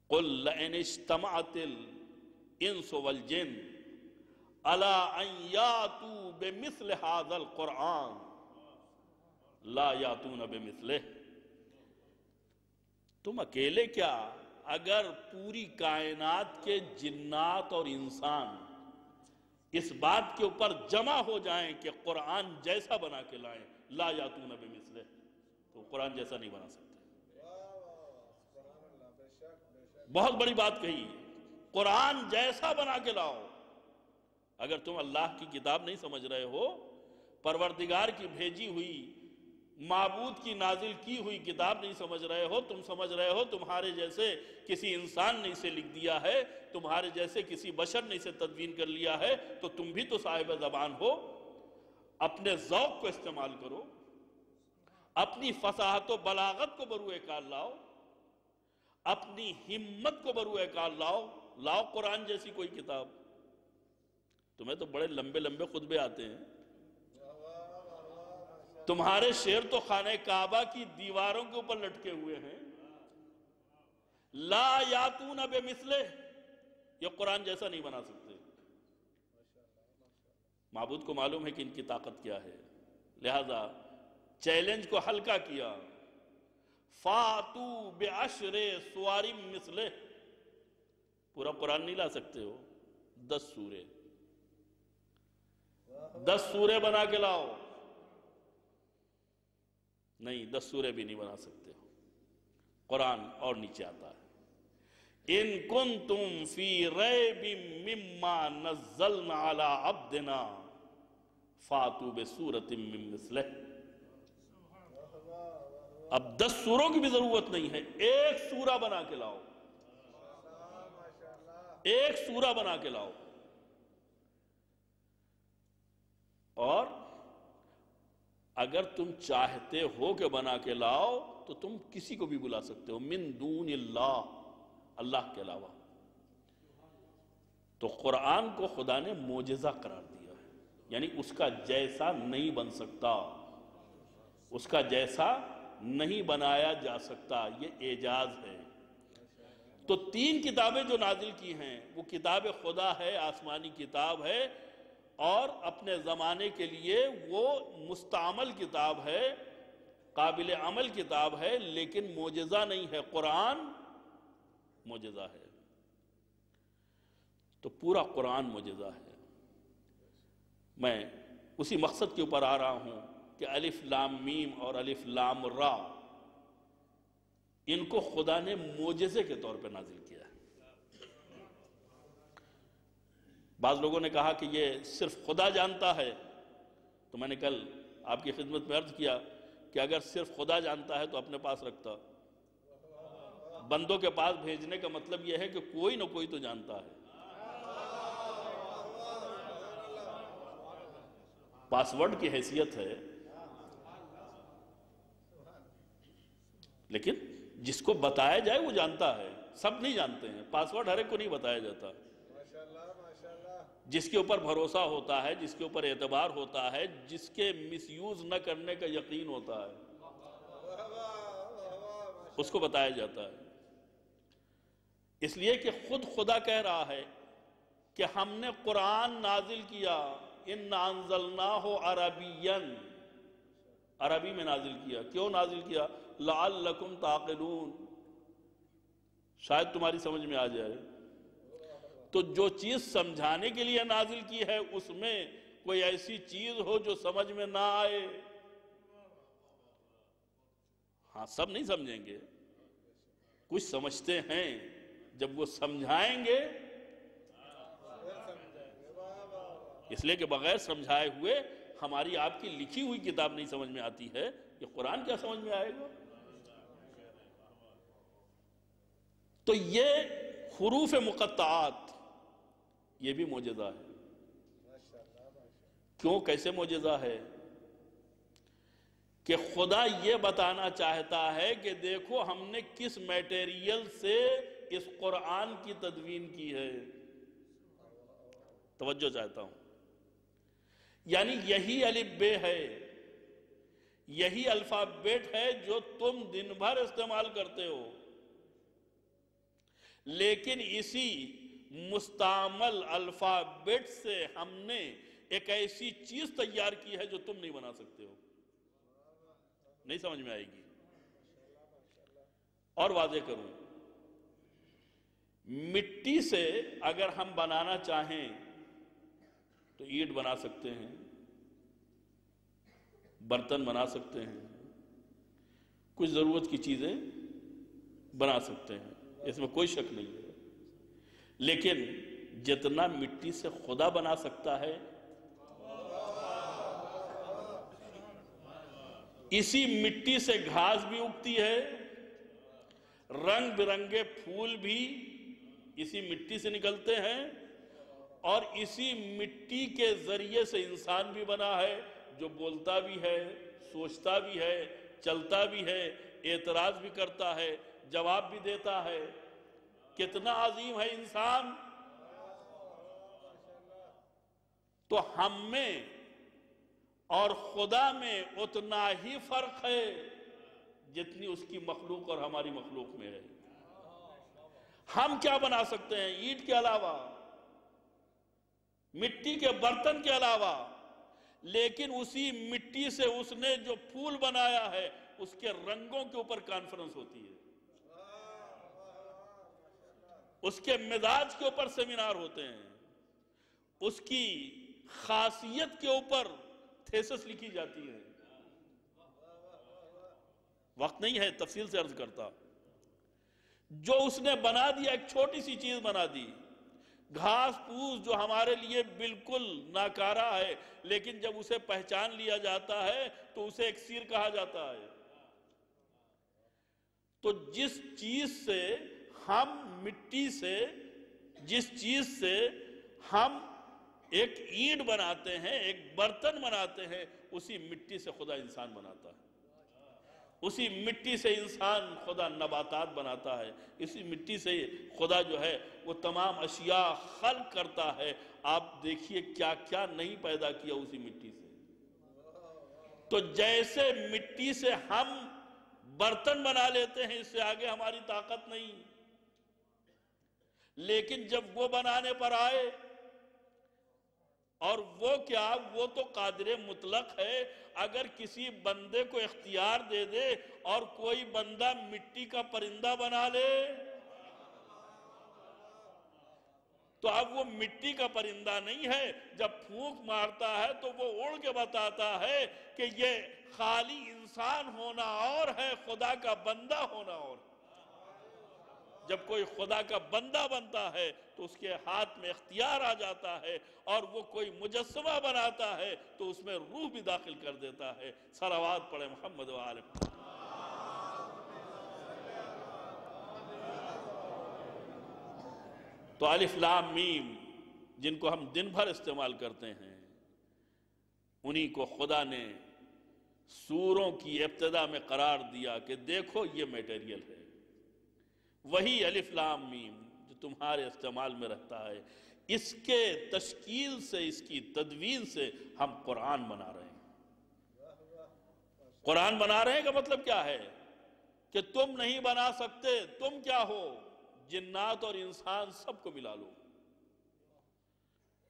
قُلْ لَئِنِ اجْتَمَعَتِ الْإِنسُ وَالْجِنُّ عَلَىٰ أَن يَأْتُوا بِمِثْلِ هَذَا الْقُرْآنِ لَا يَأْتُونَ بِمِثْلِهِ. تم اکیلے کیا، اگر پوری کائنات کے جنات اور انسان اس بات کے اوپر جمع ہو جائیں کہ قرآن جیسا بنا کے لائیں، لا یاتون بمثلہ، تو قرآن جیسا نہیں بنا سکتے۔ بہت بڑی بات کہی، قرآن جیسا بنا کے لاؤ۔ اگر تم اللہ کی کتاب نہیں سمجھ رہے ہو، پروردگار کی بھیجی ہوئی، معبود کی نازل کی ہوئی کتاب نہیں سمجھ رہے ہو، تم سمجھ رہے ہو تمہارے جیسے کسی انسان نے اسے لکھ دیا ہے، تمہارے جیسے کسی بشر نے اسے تدوین کر لیا ہے، تو تم بھی تو صاحب زبان ہو۔ اپنے ذوق کو استعمال کرو، اپنی فصاحت و بلاغت کو بروئے کار لاؤ، اپنی ہمت کو بروئے کار لاؤ قرآن جیسی کوئی کتاب۔ تمہیں تو بڑے لمبے لمبے خطبے آتے ہیں، تمہارے شعر تو خانہ کعبہ کی دیواروں کے اوپر لٹکے ہوئے ہیں۔ لا یاتون بمثلہ، یہ قرآن جیسا نہیں بنا سکتے۔ معبود کو معلوم ہے کہ ان کی طاقت کیا ہے، لہذا چیلنج کو ہلکا کیا، فَاتُوا بِعَشْرِ سُوَارٍ مِثْلِهِ، پورا قرآن نہیں لا سکتے ہو، 10 سورے، 10 سورے بنا کے لاؤ۔ نہیں، 10 سورے بھی نہیں بنا سکتے ہو۔ قرآن اور نیچے آتا ہے، ان کنتم فی ریب مما نزلنا علی عبدنا فاتوا بسورۃ من مثلہ۔ اب 10 سوروں کی بھی ضرورت نہیں ہے، ایک سورہ بنا کے لاؤ، ایک سورہ بنا کے لاؤ۔ اور اگر تم چاہتے ہو کہ بنا کے لاؤ تو تم کسی کو بھی بلا سکتے ہو، من دون اللہ، اللہ کے علاوہ۔ تو قرآن کو خدا نے معجزہ قرار دیا ہے، یعنی اس کا جیسا نہیں بن سکتا، اس کا جیسا نہیں بنایا جا سکتا، یہ اعجاز ہے۔ تو 3 کتابیں جو نازل کی ہیں وہ کتاب خدا ہے، آسمانی کتاب ہے، اور اپنے زمانے کے لیے وہ مستعمل کتاب ہے، قابل عمل کتاب ہے، لیکن معجزہ نہیں ہے۔ قرآن معجزہ ہے، تو پورا قرآن معجزہ ہے۔ میں اسی مقصد کے اوپر آ رہا ہوں کہ الف لام میم اور الف لام را، ان کو خدا نے معجزے کے طور پہ نازل کیا ہے۔ بعض لوگوں نے کہا کہ یہ صرف خدا جانتا ہے، تو میں نے کل آپ کی خدمت میں عرض کیا کہ اگر صرف خدا جانتا ہے تو اپنے پاس رکھتا، بندوں کے پاس بھیجنے کا مطلب یہ ہے کہ کوئی نہ کوئی تو جانتا ہے۔ پاسورڈ کی حیثیت ہے، لیکن جس کو بتایا جائے وہ جانتا ہے، سب نہیں جانتے ہیں، پاسورڈ ہر ایک کو نہیں بتایا جاتا۔ جس کے اوپر بھروسہ ہوتا ہے، جس کے اوپر اعتبار ہوتا ہے، جس کے مس یوز نہ کرنے کا یقین ہوتا ہے، اس کو بتایا جاتا ہے۔ اس لیے کہ خود خدا کہہ رہا ہے کہ ہم نے قرآن نازل کیا، اِنَّا أَنزَلْنَاهُ عَرَبِيًّا، عربی میں نازل کیا۔ کیوں نازل کیا؟ لَعَلَّكُمْ تَعْقِلُونَ، شاید تمہاری سمجھ میں آ جائے۔ تو جو چیز سمجھانے کے لیے نازل کی ہے، اس میں کوئی ایسی چیز ہو جو سمجھ میں نہ آئے۔ ہاں، سب نہیں سمجھیں گے، کچھ سمجھتے ہیں، جب وہ سمجھائیں گے، اس لیے کہ بغیر سمجھائے ہوئے ہماری آپ کی لکھی ہوئی کتاب نہیں سمجھ میں آتی ہے، یہ قرآن کیا سمجھ میں آئے گا؟ تو یہ حروف مقطعات، یہ بھی معجزہ ہے۔ کیوں، کیسے معجزہ ہے؟ کہ خدا یہ بتانا چاہتا ہے کہ دیکھو ہم نے کس میٹیریل سے اس قرآن کی تدوین کی ہے۔ توجہ چاہتا ہوں، یعنی یہی الف بے ہے، یہی الفابیٹ ہے جو تم دن بھر استعمال کرتے ہو، لیکن اسی مستعمل الفابیٹ سے ہم نے ایک ایسی چیز تیار کی ہے جو تم نہیں بنا سکتے ہو۔ نہیں سمجھ میں آئے گی؟ اور واضح کروں، مٹی سے اگر ہم بنانا چاہیں تو اینٹ بنا سکتے ہیں، برتن بنا سکتے ہیں، کچھ ضرورت کی چیزیں بنا سکتے ہیں، اس میں کوئی شک نہیں ہے۔ لیکن جتنا مٹی سے خدا بنا سکتا ہے، اسی مٹی سے گھاس بھی اگتی ہے، رنگ برنگے پھول بھی اسی مٹی سے نکلتے ہیں، اور اسی مٹی کے ذریعے سے انسان بھی بنا ہے، جو بولتا بھی ہے، سوچتا بھی ہے، چلتا بھی ہے، اعتراض بھی کرتا ہے، جواب بھی دیتا ہے۔ کتنا عظیم ہے انسان! تو ہم میں اور خدا میں اتنا ہی فرق ہے جتنی اس کی مخلوق اور ہماری مخلوق میں ہے۔ ہم کیا بنا سکتے ہیں اینٹ کے علاوہ، مٹی کے برتن کے علاوہ؟ لیکن اسی مٹی سے اس نے جو پھول بنایا ہے، اس کے رنگوں کے اوپر کانفرنس ہوتی ہے، اس کے مزاج کے اوپر سیمینار ہوتے ہیں، اس کی خاصیت کے اوپر تھیسس لکھی جاتی ہے۔ وقت نہیں ہے تفصیل سے عرض کرتا۔ جو اس نے بنا دیا، ایک چھوٹی سی چیز بنا دی، گھاس پھوس جو ہمارے لیے بالکل ناکارہ ہے، لیکن جب اسے پہچان لیا جاتا ہے تو اسے ایکسیر کہا جاتا ہے۔ تو جس چیز سے ہم مٹی سے، جس چیز سے ہم ایک اینٹ بناتے ہیں، ایک برتن بناتے ہیں، اسی مٹی سے خدا انسان بناتا ہے، اسی مٹی سے انسان خدا نباتات بناتا ہے، اسی مٹی سے خدا جو ہے وہ تمام اشیاء خلق کرتا ہے۔ آپ دیکھیے کیا کیا نہیں پیدا کیا اسی مٹی سے۔ تو جیسے مٹی سے ہم برتن بنا لیتے ہیں، اس سے آگے ہماری طاقت نہیں، لیکن جب وہ بنانے پر آئے، اور وہ کیا، وہ تو قادر مطلق ہے۔ اگر کسی بندے کو اختیار دے دے اور کوئی بندہ مٹی کا پرندہ بنا لے، تو اب وہ مٹی کا پرندہ نہیں ہے، جب پھونک مارتا ہے تو وہ اڑ کے بتاتا ہے کہ یہ خالی انسان ہونا اور ہے، خدا کا بندہ ہونا اور ہے۔ جب کوئی خدا کا بندہ بنتا ہے تو اس کے ہاتھ میں اختیار آ جاتا ہے، اور وہ کوئی مجسمہ بناتا ہے تو اس میں روح بھی داخل کر دیتا ہے۔ صلوات پڑھیں محمد و آل محمد۔ تو الف لام میم جن کو ہم دن بھر استعمال کرتے ہیں، انہی کو خدا نے سوروں کی ابتدا میں قرار دیا کہ دیکھو یہ میٹیریل ہے، وہی الف لام میم جو تمہارے استعمال میں رہتا ہے، اس کے تشکیل سے، اس کی تدوین سے ہم قرآن بنا رہے ہیں۔ قرآن بنا رہے ہیں کا مطلب کیا ہے؟ کہ تم نہیں بنا سکتے، تم کیا ہو؟ جنات اور انسان سب کو ملا لو،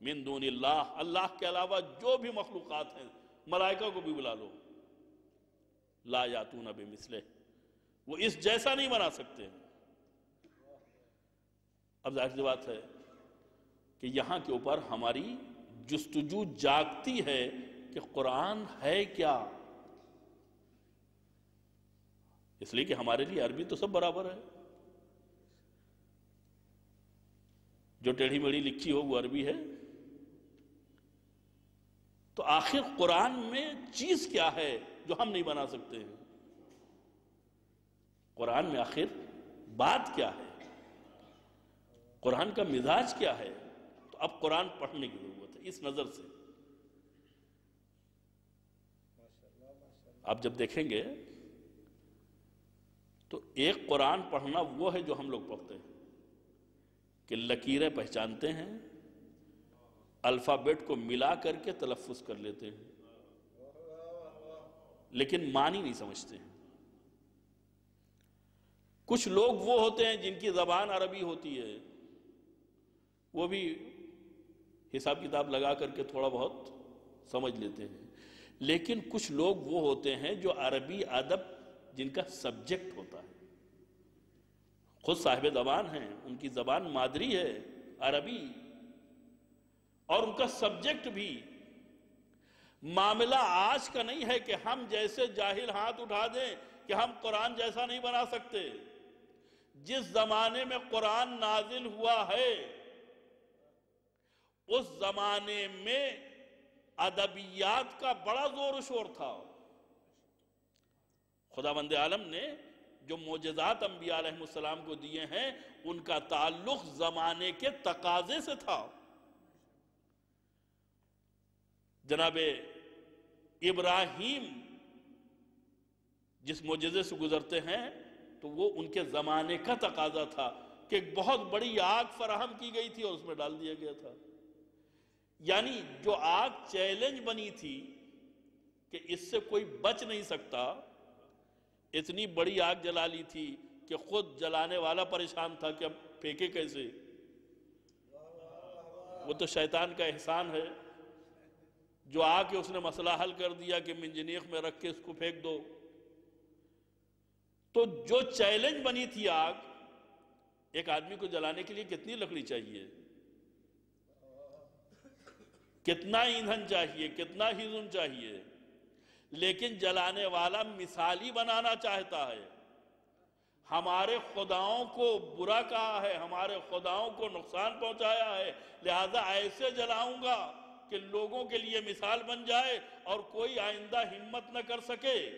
من دون اللہ، اللہ کے علاوہ جو بھی مخلوقات ہیں، ملائکہ کو بھی بلا لو، لا یاتون بمثلہ، وہ اس جیسا نہیں بنا سکتے۔ اب ظاہر سی بات ہے کہ یہاں کے اوپر ہماری جستجو جاگتی ہے کہ قرآن ہے کیا؟ اس لیے کہ ہمارے لیے عربی تو سب برابر ہے، جو ٹیڑھی میڑھی لکھی ہو وہ عربی ہے، تو آخر قرآن میں چیز کیا ہے جو ہم نہیں بنا سکتے ہیں؟ قرآن میں آخر بات کیا ہے؟ قرآن کا مزاج کیا ہے؟ تو اب قرآن پڑھنے کی ضرورت ہے اس نظر سے۔ آپ جب دیکھیں گے تو ایک قرآن پڑھنا وہ ہے جو ہم لوگ پڑھتے ہیں کہ لکیریں پہچانتے ہیں، الفابیٹ کو ملا کر کے تلفظ کر لیتے ہیں، لیکن معنی نہیں سمجھتے ہیں۔ کچھ لوگ وہ ہوتے ہیں جن کی زبان عربی ہوتی ہے، وہ بھی حساب کتاب لگا کر کے تھوڑا بہت سمجھ لیتے ہیں، لیکن کچھ لوگ وہ ہوتے ہیں جو عربی ادب جن کا سبجیکٹ ہوتا ہے، خود صاحب زبان ہیں، ان کی زبان مادری ہے عربی، اور ان کا سبجیکٹ بھی معاملہ آج کا نہیں ہے کہ ہم جیسے جاہل ہاتھ اٹھا دیں کہ ہم قرآن جیسا نہیں بنا سکتے۔ جس زمانے میں قرآن نازل ہوا ہے اس زمانے میں ادبیات کا بڑا زور و شور تھا۔ خداوند عالم نے جو معجزات انبیاء علیہ السلام کو دیے ہیں ان کا تعلق زمانے کے تقاضے سے تھا۔ جناب ابراہیم جس معجزے سے گزرتے ہیں تو وہ ان کے زمانے کا تقاضا تھا کہ ایک بہت بڑی آگ فراہم کی گئی تھی اور اس میں ڈال دیا گیا تھا۔ یعنی جو آگ چیلنج بنی تھی کہ اس سے کوئی بچ نہیں سکتا، اتنی بڑی آگ جلا لی تھی کہ خود جلانے والا پریشان تھا کہ اب پھینکے کیسے۔ وہ تو شیطان کا احسان ہے جو آ کے اس نے مسئلہ حل کر دیا کہ منجنیق میں رکھ کے اس کو پھینک دو۔ تو جو چیلنج بنی تھی آگ، ایک آدمی کو جلانے کے لیے کتنی لکڑی چاہیے، کتنا ایندھن چاہیے، کتنا ہیزم چاہیے، لیکن جلانے والا مثالی بنانا چاہتا ہے۔ ہمارے خداؤں کو برا کہا ہے، ہمارے خداؤں کو نقصان پہنچایا ہے، لہذا ایسے جلاؤں گا کہ لوگوں کے لیے مثال بن جائے اور کوئی آئندہ ہمت نہ کر سکے۔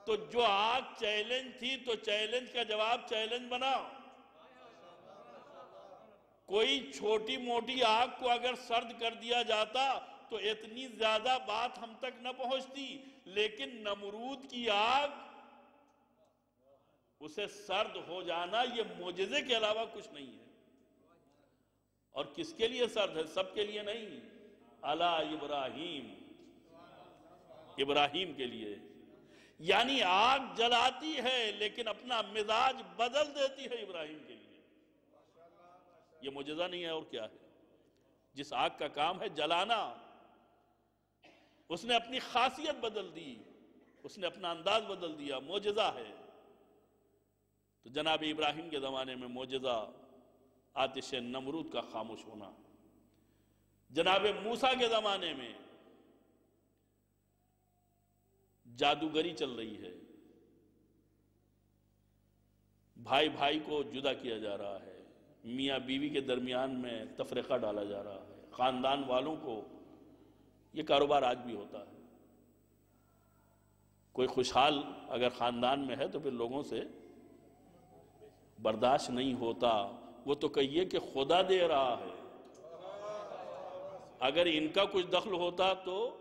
تو جو آگ چیلنج تھی تو چیلنج کا جواب چیلنج بنا۔ کوئی چھوٹی موٹی آگ کو اگر سرد کر دیا جاتا تو اتنی زیادہ بات ہم تک نہ پہنچتی، لیکن نمرود کی آگ، اسے سرد ہو جانا یہ معجزے کے علاوہ کچھ نہیں ہے۔ اور کس کے لیے سرد ہے؟ سب کے لیے نہیں، علی ابراہیم، ابراہیم کے لیے۔ یعنی آگ جلاتی ہے لیکن اپنا مزاج بدل دیتی ہے ابراہیم کے لیے۔ یہ معجزہ نہیں ہے اور کیا ہے؟ جس آگ کا کام ہے جلانا، اس نے اپنی خاصیت بدل دی، اس نے اپنا انداز بدل دیا، معجزہ ہے۔ تو جناب ابراہیم کے زمانے میں معجزہ آتش نمرود کا خاموش ہونا۔ جناب موسیٰ کے زمانے میں جادوگری چل رہی ہے، بھائی بھائی کو جدا کیا جا رہا ہے، میاں بیوی کے درمیان میں تفرقہ ڈالا جا رہا ہے، خاندان والوں کو، یہ کاروبار آج بھی ہوتا ہے۔ کوئی خوشحال اگر خاندان میں ہے تو پھر لوگوں سے برداشت نہیں ہوتا، وہ تو کہیے کہ خدا دے رہا ہے۔ اگر ان کا کچھ دخل ہوتا تو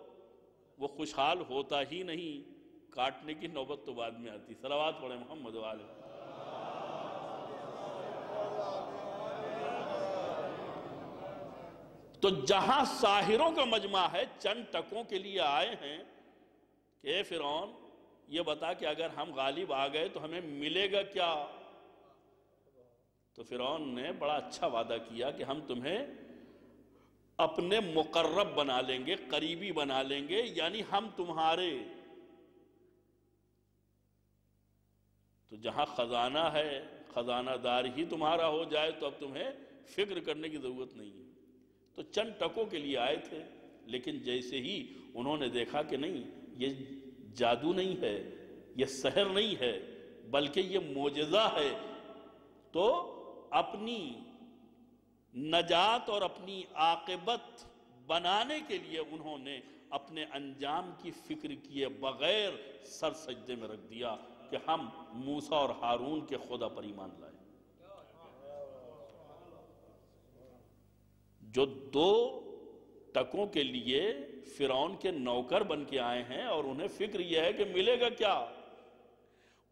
وہ خوشحال ہوتا ہی نہیں، کاٹنے کی نوبت تو بعد میں آتی۔ صلوات پڑھیں محمد والے۔ تو جہاں ساحروں کا مجمع ہے، چند ٹکوں کے لیے آئے ہیں کہ اے فرعون یہ بتا کہ اگر ہم غالب آ گئے تو ہمیں ملے گا کیا؟ تو فرعون نے بڑا اچھا وعدہ کیا کہ ہم تمہیں اپنے مقرب بنا لیں گے، قریبی بنا لیں گے، یعنی ہم تمہارے۔ تو جہاں خزانہ ہے، خزانہ دار ہی تمہارا ہو جائے تو اب تمہیں فکر کرنے کی ضرورت نہیں ہے۔ تو چند ٹکوں کے لیے آئے تھے، لیکن جیسے ہی انہوں نے دیکھا کہ نہیں، یہ جادو نہیں ہے، یہ سحر نہیں ہے، بلکہ یہ معجزہ ہے، تو اپنی نجات اور اپنی عاقبت بنانے کے لیے انہوں نے اپنے انجام کی فکر کیے بغیر سر سجدے میں رکھ دیا کہ ہم موسیٰ اور ہارون کے خدا پر ایمان لائیں۔ جو دو ٹکوں کے لیے فرعون کے نوکر بن کے آئے ہیں اور انہیں فکر یہ ہے کہ ملے گا کیا،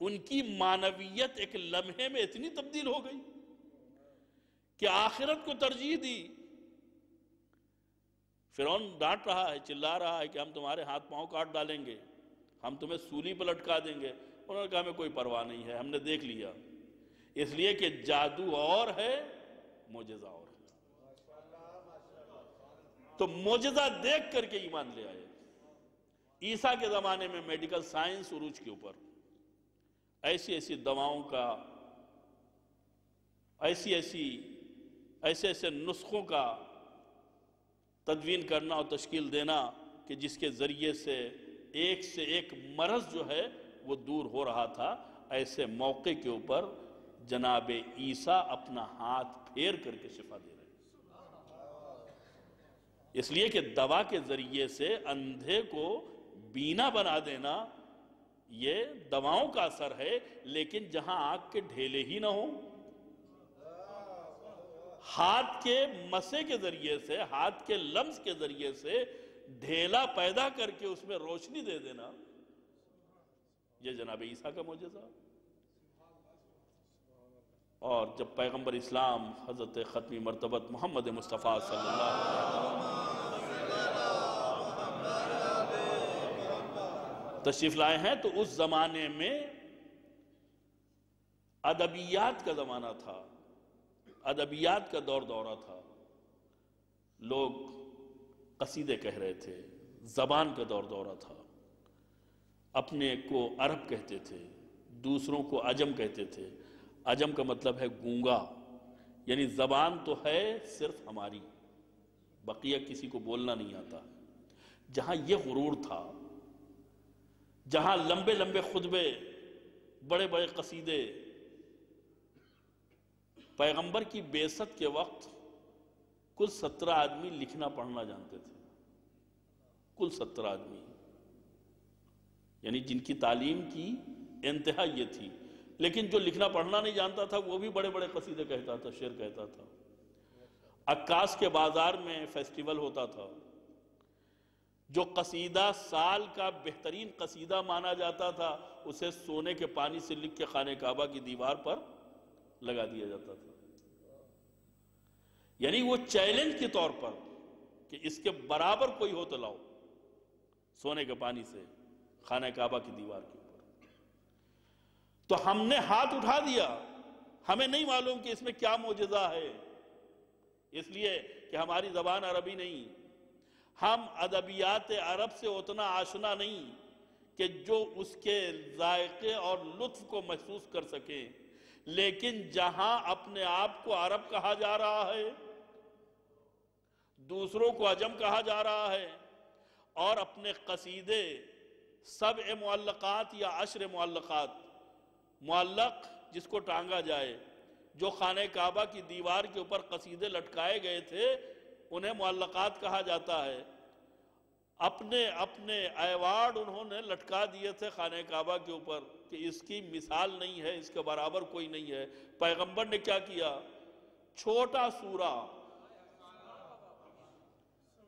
ان کی معنویت ایک لمحے میں اتنی تبدیل ہو گئی کہ آخرت کو ترجیح دی۔ فرعون ڈانٹ رہا ہے، چلا رہا ہے کہ ہم تمہارے ہاتھ پاؤں کاٹ ڈالیں گے، ہم تمہیں سولی پر لٹکا دیں گے۔ انہوں نے کہا ہمیں کوئی پرواہ نہیں ہے، ہم نے دیکھ لیا، اس لیے کہ جادو اور ہے، معجزہ اور ہے۔ تو معجزہ دیکھ کر کے ایمان لے آئے۔ عیسیٰ کے زمانے میں میڈیکل سائنس عروج کے اوپر، ایسی ایسی دواؤں کا، ایسے ایسے نسخوں کا تدوین کرنا اور تشکیل دینا کہ جس کے ذریعے سے ایک مرض جو ہے وہ دور ہو رہا تھا، ایسے موقع کے اوپر جناب عیسیٰ اپنا ہاتھ پھیر کر کے شفا دے رہے ہیں۔ اس لیے کہ دوا کے ذریعے سے اندھے کو بینا بنا دینا یہ دواؤں کا اثر ہے، لیکن جہاں آنکھ کے ڈھیلے ہی نہ ہوں، ہاتھ کے مسے کے ذریعے سے، ہاتھ کے لمس کے ذریعے سے ڈھیلا پیدا کر کے اس میں روشنی دے دینا، یہ جناب عیسیٰ کا معجزہ۔ اور جب پیغمبر اسلام حضرت ختمی مرتبت محمد مصطفیٰ صلی اللہ علیہ وسلم تشریف لائے ہیں تو اس زمانے میں ادبیات کا زمانہ تھا، ادبیات کا دورہ تھا، لوگ قصیدے کہہ رہے تھے، زبان کا دورہ تھا، اپنے کو عرب کہتے تھے، دوسروں کو عجم کہتے تھے۔ عجم کا مطلب ہے گونگا، یعنی زبان تو ہے صرف ہماری، بقیہ کسی کو بولنا نہیں آتا۔ جہاں یہ غرور تھا، جہاں لمبے لمبے خطبے، بڑے بڑے قصیدے، پیغمبر کی بعثت کے وقت کل 17 آدمی لکھنا پڑھنا جانتے تھے، کل 17 آدمی، یعنی جن کی تعلیم کی انتہا یہ تھی۔ لیکن جو لکھنا پڑھنا نہیں جانتا تھا وہ بھی بڑے بڑے قصیدے کہتا تھا، شعر کہتا تھا۔ عکاس کے بازار میں فیسٹیول ہوتا تھا، جو قصیدہ سال کا بہترین قصیدہ مانا جاتا تھا اسے سونے کے پانی سے لکھ کے خانہ کعبہ کی دیوار پر لگا دیا جاتا تھا، یعنی وہ چیلنج کے طور پر کہ اس کے برابر کوئی ہو تو لاؤ، سونے کے پانی سے خانہ کعبہ کی دیوار کے اوپر۔ تو ہم نے ہاتھ اٹھا دیا، ہمیں نہیں معلوم کہ اس میں کیا معجزہ ہے، اس لیے کہ ہماری زبان عربی نہیں، ہم ادبیات عرب سے اتنا آشنا نہیں کہ جو اس کے ذائقے اور لطف کو محسوس کر سکیں۔ لیکن جہاں اپنے آپ کو عرب کہا جا رہا ہے، دوسروں کو عجم کہا جا رہا ہے، اور اپنے قصیدے 7 معلقات یا 10 معلقات، معلق جس کو ٹانگا جائے، جو خانہ کعبہ کی دیوار کے اوپر قصیدے لٹکائے گئے تھے انہیں معلقات کہا جاتا ہے۔ اپنے ایوارڈ انہوں نے لٹکا دیے تھے خانہ کعبہ کے اوپر کہ اس کی مثال نہیں ہے، اس کے برابر کوئی نہیں ہے۔ پیغمبر نے کیا کیا؟ چھوٹا سورہ،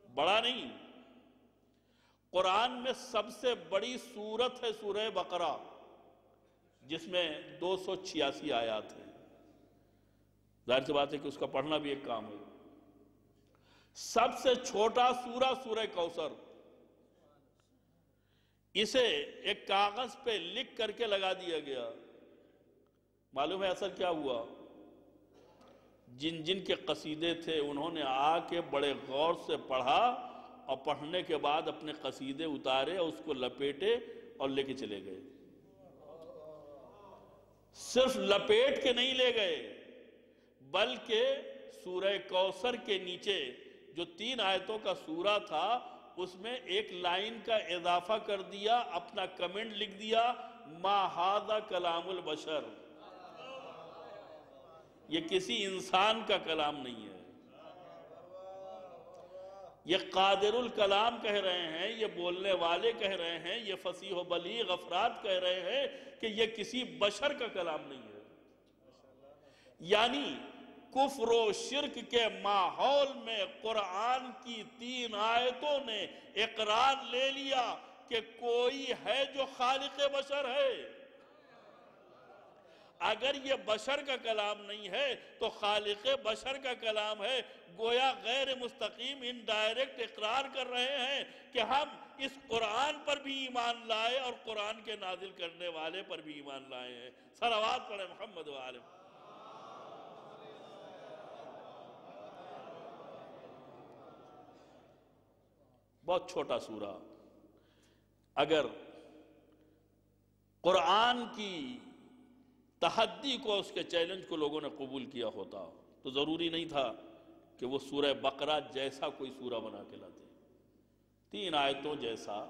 بڑا نہیں، قرآن میں سب سے بڑی سورت ہے سورہ بقرہ، جس میں 286 آیات ہیں۔ ظاہر سی بات ہے کہ اس کا پڑھنا بھی ایک کام ہے۔ سب سے چھوٹا سورہ سورہ کوثر، اسے ایک کاغذ پہ لکھ کر کے لگا دیا گیا۔ معلوم ہے اثر کیا ہوا؟ جن کے قصیدے تھے انہوں نے آ کے بڑے غور سے پڑھا، اور پڑھنے کے بعد اپنے قصیدے اتارے اور اس کو لپیٹے اور لے کے چلے گئے۔ صرف لپیٹ کے نہیں لے گئے، بلکہ سورہ کوثر کے نیچے جو 3 آیتوں کا سورہ تھا اس میں ایک لائن کا اضافہ کر دیا، اپنا کمنٹ لکھ دیا، ما ھذا کلام البشر، یہ کسی انسان کا کلام نہیں ہے، یہ قادر الکلام کہہ رہے ہیں، یہ بولنے والے کہہ رہے ہیں، یہ فصیح و بلیغ افراد کہہ رہے ہیں کہ یہ کسی بشر کا کلام نہیں ہے۔ یعنی کفر و شرک کے ماحول میں قرآن کی 3 آیتوں نے اقرار لے لیا کہ کوئی ہے جو خالق بشر ہے۔ اگر یہ بشر کا کلام نہیں ہے تو خالق بشر کا کلام ہے، گویا غیر مستقیم انڈائریکٹ اقرار کر رہے ہیں کہ ہم اس قرآن پر بھی ایمان لائے اور قرآن کے نازل کرنے والے پر بھی ایمان لائے ہیں۔ صلوات پڑھیں محمد و آلہ۔ بہت چھوٹا سورہ، اگر قرآن کی تحدی کو، اس کے چیلنج کو لوگوں نے قبول کیا ہوتا تو ضروری نہیں تھا کہ وہ سورہ بقرہ جیسا کوئی سورہ بنا کے لاتے، 3 آیتوں جیسا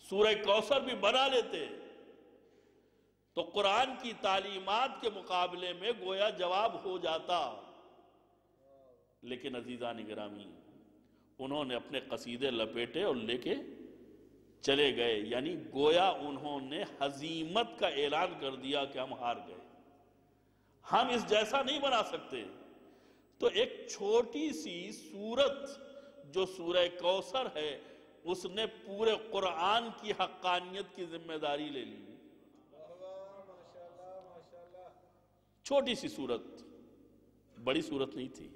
سورہ کوثر بھی بنا لیتے تو قرآن کی تعلیمات کے مقابلے میں گویا جواب ہو جاتا۔ لیکن عزیزان گرامی، انہوں نے اپنے قصیدے لپیٹے اور لے کے چلے گئے، یعنی گویا انہوں نے ہزیمت کا اعلان کر دیا کہ ہم ہار گئے، ہم اس جیسا نہیں بنا سکتے۔ تو ایک چھوٹی سی سورت جو سورہ کوثر ہے، اس نے پورے قرآن کی حقانیت کی ذمہ داری لے لی۔ چھوٹی سی سورت، بڑی سورت نہیں تھی۔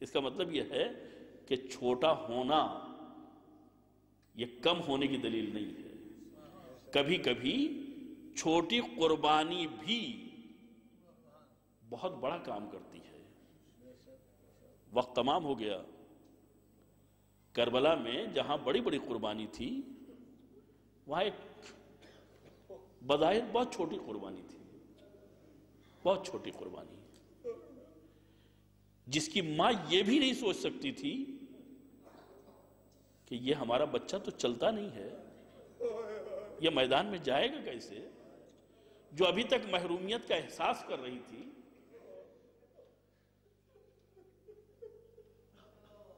اس کا مطلب یہ ہے کہ چھوٹا ہونا یہ کم ہونے کی دلیل نہیں ہے۔ کبھی کبھی چھوٹی قربانی بھی بہت بڑا کام کرتی ہے۔ وقت تمام ہو گیا۔ کربلا میں جہاں بڑی بڑی قربانی تھی، وہاں ایک بظاہر بہت چھوٹی قربانی تھی، بہت چھوٹی قربانی، جس کی ماں یہ بھی نہیں سوچ سکتی تھی کہ یہ ہمارا بچہ تو چلتا نہیں ہے، یہ میدان میں جائے گا کیسے؟ جو ابھی تک محرومیت کا احساس کر رہی تھی،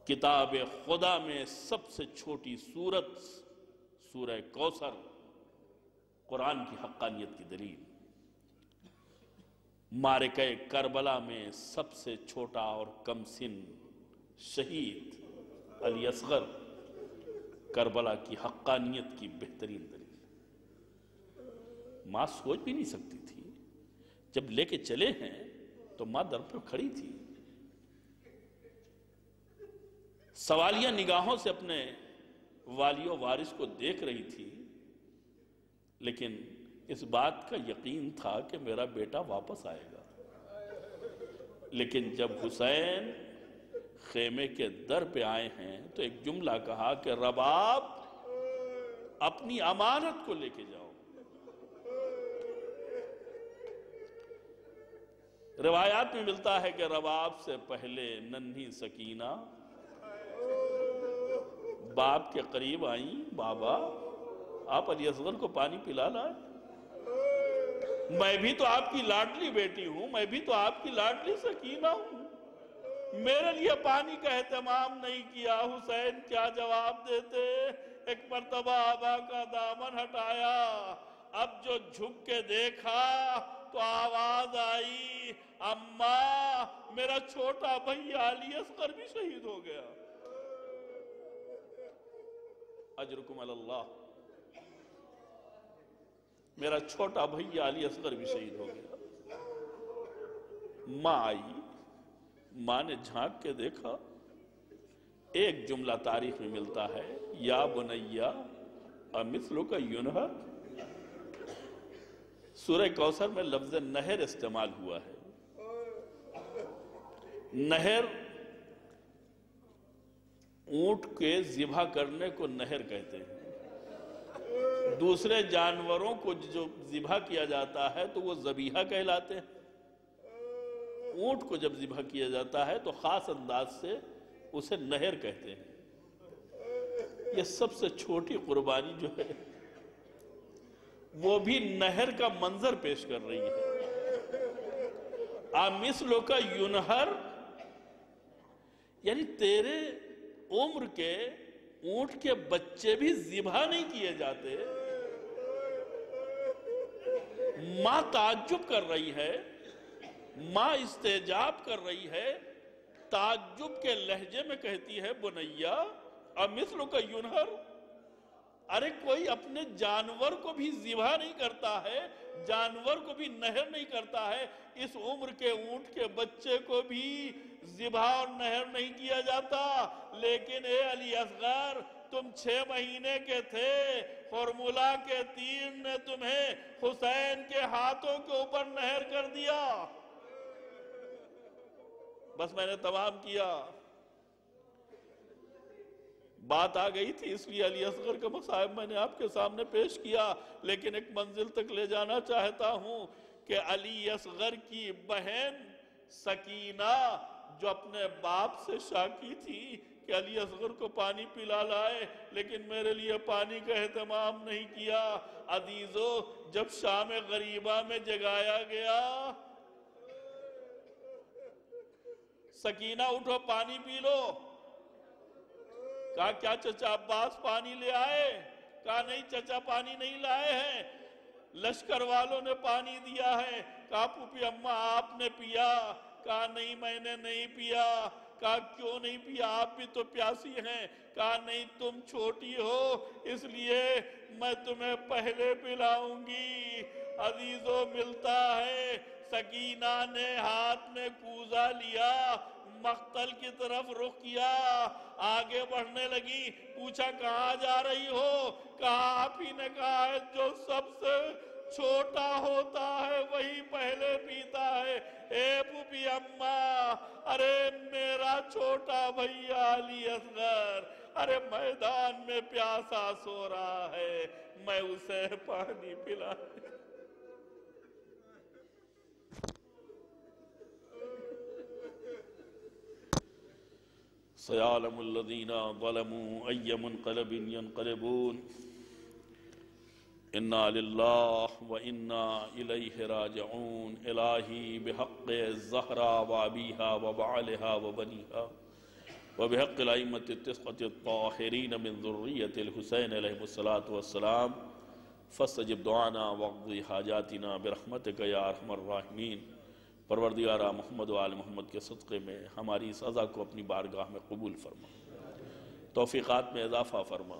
کتاب خدا میں سب سے چھوٹی سورت سورہ کوثر، قرآن کی حقانیت کی دلیل۔ معرکہ کربلا میں سب سے چھوٹا اور کم سن شہید علی اصغر، کربلا کی حقانیت کی بہترین دلیل۔ ماں سوچ بھی نہیں سکتی تھی، جب لے کے چلے ہیں تو ماں در پہ کھڑی تھی، سوالیہ نگاہوں سے اپنے والی و وارث کو دیکھ رہی تھی، لیکن اس بات کا یقین تھا کہ میرا بیٹا واپس آئے گا۔ لیکن جب حسین خیمے کے در پہ آئے ہیں تو ایک جملہ کہا کہ رباب اپنی امانت کو لے کے جاؤ۔ روایات میں ملتا ہے کہ رباب سے پہلے ننھی سکینہ باپ کے قریب آئیں، بابا آپ علی اصغر کو پانی پلا لائیں، میں بھی تو آپ کی لاڈلی بیٹی ہوں، میں بھی تو آپ کی لاڈلی سکینہ ہوں، میرے لیے پانی کا اہتمام نہیں کیا۔ حسین کیا جواب دیتے؟ ایک مرتبہ آبا کا دامن ہٹایا، اب جو جھک کے دیکھا تو آواز آئی، اماں میرا چھوٹا بھیا علی اصغر بھی شہید ہو گیا۔ اجرکم علی اللہ، میرا چھوٹا بھیا علی اصغر بھی شہید ہو گیا۔ ماں آئی، ماں نے جھانک کے دیکھا، ایک جملہ تاریخ میں ملتا ہے، یا بنیا امثلک ینہر۔ سورہ کوثر میں لفظ نہر استعمال ہوا ہے۔ نہر، اونٹ کے ذبح کرنے کو نہر کہتے ہیں۔ دوسرے جانوروں کو جو ذبح کیا جاتا ہے تو وہ ذبیحہ کہلاتے ہیں۔ اونٹ کو جب ذبح کیا جاتا ہے تو خاص انداز سے اسے نہر کہتے ہیں۔ یہ سب سے چھوٹی قربانی جو ہے وہ بھی نہر کا منظر پیش کر رہی ہے۔ امثلک ینہر، یعنی تیرے عمر کے اونٹ کے بچے بھی ذبح نہیں کیے جاتے۔ ماں تعجب کر رہی ہے، ماں استعجاب کر رہی ہے، تعجب کے لہجے میں کہتی ہے، بنیا امثلک ینہر، ارے کوئی اپنے جانور کو بھی ذبح نہیں کرتا ہے، جانور کو بھی نہر نہیں کرتا ہے، اس عمر کے اونٹ کے بچے کو بھی ذبح اور نہر نہیں کیا جاتا۔ لیکن اے علی اصغر، تم 6 مہینے کے تھے، فارمولا کے تیر نے تمہیں حسین کے ہاتھوں کے اوپر نہر کر دیا۔ بس میں نے تمام کیا، بات آ گئی تھی، اس لیے علی اصغر کا مصائب میں نے آپ کے سامنے پیش کیا، لیکن ایک منزل تک لے جانا چاہتا ہوں کہ علی اصغر کی بہن سکینہ جو اپنے باپ سے شاکی تھی کہ علی اصغر کو پانی پلا لائے، لیکن میرے لیے پانی کا اہتمام نہیں کیا۔ عزیزو، جب شام غریبہ میں جگایا گیا، سکینہ اٹھو پانی پی لو، کہا کیا چچا عباس پانی لے آئے؟ کہا نہیں چچا پانی نہیں لائے ہیں، لشکر والوں نے پانی دیا ہے۔ کہا پھوپھی اماں آپ نے پیا؟ کہا نہیں میں نے نہیں پیا۔ کہا کیوں نہیں پیا؟ آپ بھی تو پیاسی ہیں۔ کہا نہیں تم چھوٹی ہو اس لیے میں تمہیں پہلے پلاؤں گی۔ عزیزو، ملتا ہے سکینہ نے ہاتھ میں کوزہ لیا، مقتل کی طرف رخ کیا، آگے بڑھنے لگی۔ پوچھا کہاں جا رہی ہو؟ کہا آپ ہی نے کہا ہے جو سب سے چھوٹا ہوتا ہے وہی پہلے پیتا ہے۔ اے پھوپھی اماں، ارے میرا چھوٹا بھیا علی اصغر ارے میدان میں پیاسا سو رہا ہے، میں اسے پانی پلا۔ سيعلم الذين ظلموا أي منقلب ينقلبون إنا لله وإنا إليه راجعون إلهي بحق الزهراء وأبيها وبعلها وبنيها وبحق الأئمة التسعة الطاهرين من ذرية الحسين عليه الصلاة والسلام فاستجب دعانا واقض حاجاتنا برحمتك يا أرحم الراحمين۔ پروردگارہ محمد و آل محمد کے صدقے میں ہماری اس عزا کو اپنی بارگاہ میں قبول فرما، توفیقات میں اضافہ فرما،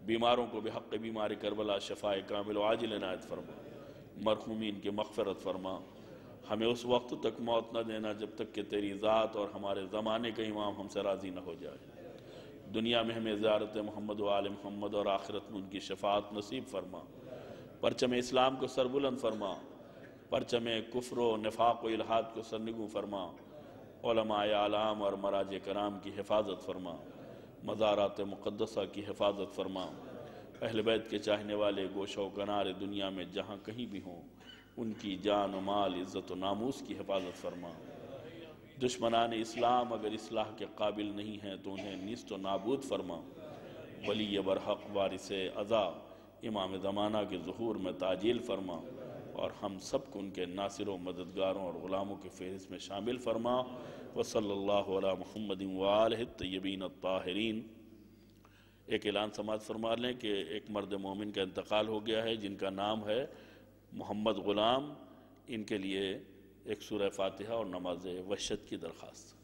بیماروں کو بحق بیمار کربلا شفاء کامل و عاجل عنایت فرما، مرحومین کی مغفرت فرما۔ ہمیں اس وقت تک موت نہ دینا جب تک کہ تیری ذات اور ہمارے زمانے کا امام ہم سے راضی نہ ہو جائے۔ دنیا میں ہمیں زیارت محمد و آل محمد اور آخرت میں ان کی شفاعت نصیب فرما۔ پرچم اسلام کو سربلند فرما، پرچم کفر و نفاق و الحاد کو سرنگوں فرما، علماء اعلام اور مراجع کرام کی حفاظت فرما، مزارات مقدسہ کی حفاظت فرما، اہل بیت کے چاہنے والے گوشہ و کنار دنیا میں جہاں کہیں بھی ہوں ان کی جان و مال، عزت و ناموس کی حفاظت فرما۔ دشمنان اسلام اگر اصلاح کے قابل نہیں ہیں تو انہیں نیست و نابود فرما۔ ولی برحق وارث عزا امام زمانہ کے ظہور میں تعجیل فرما، اور ہم سب کو ان کے ناصروں، مددگاروں اور غلاموں کے فہرست میں شامل فرما۔ وصلی اللہ علی محمد وآلہ الطیبین الطاہرین۔ ایک اعلان سماعت فرما لیں کہ ایک مرد مومن کا انتقال ہو گیا ہے جن کا نام ہے محمد غلام۔ ان کے لیے ایک سورہ فاتحہ اور نماز وحشت کی درخواست۔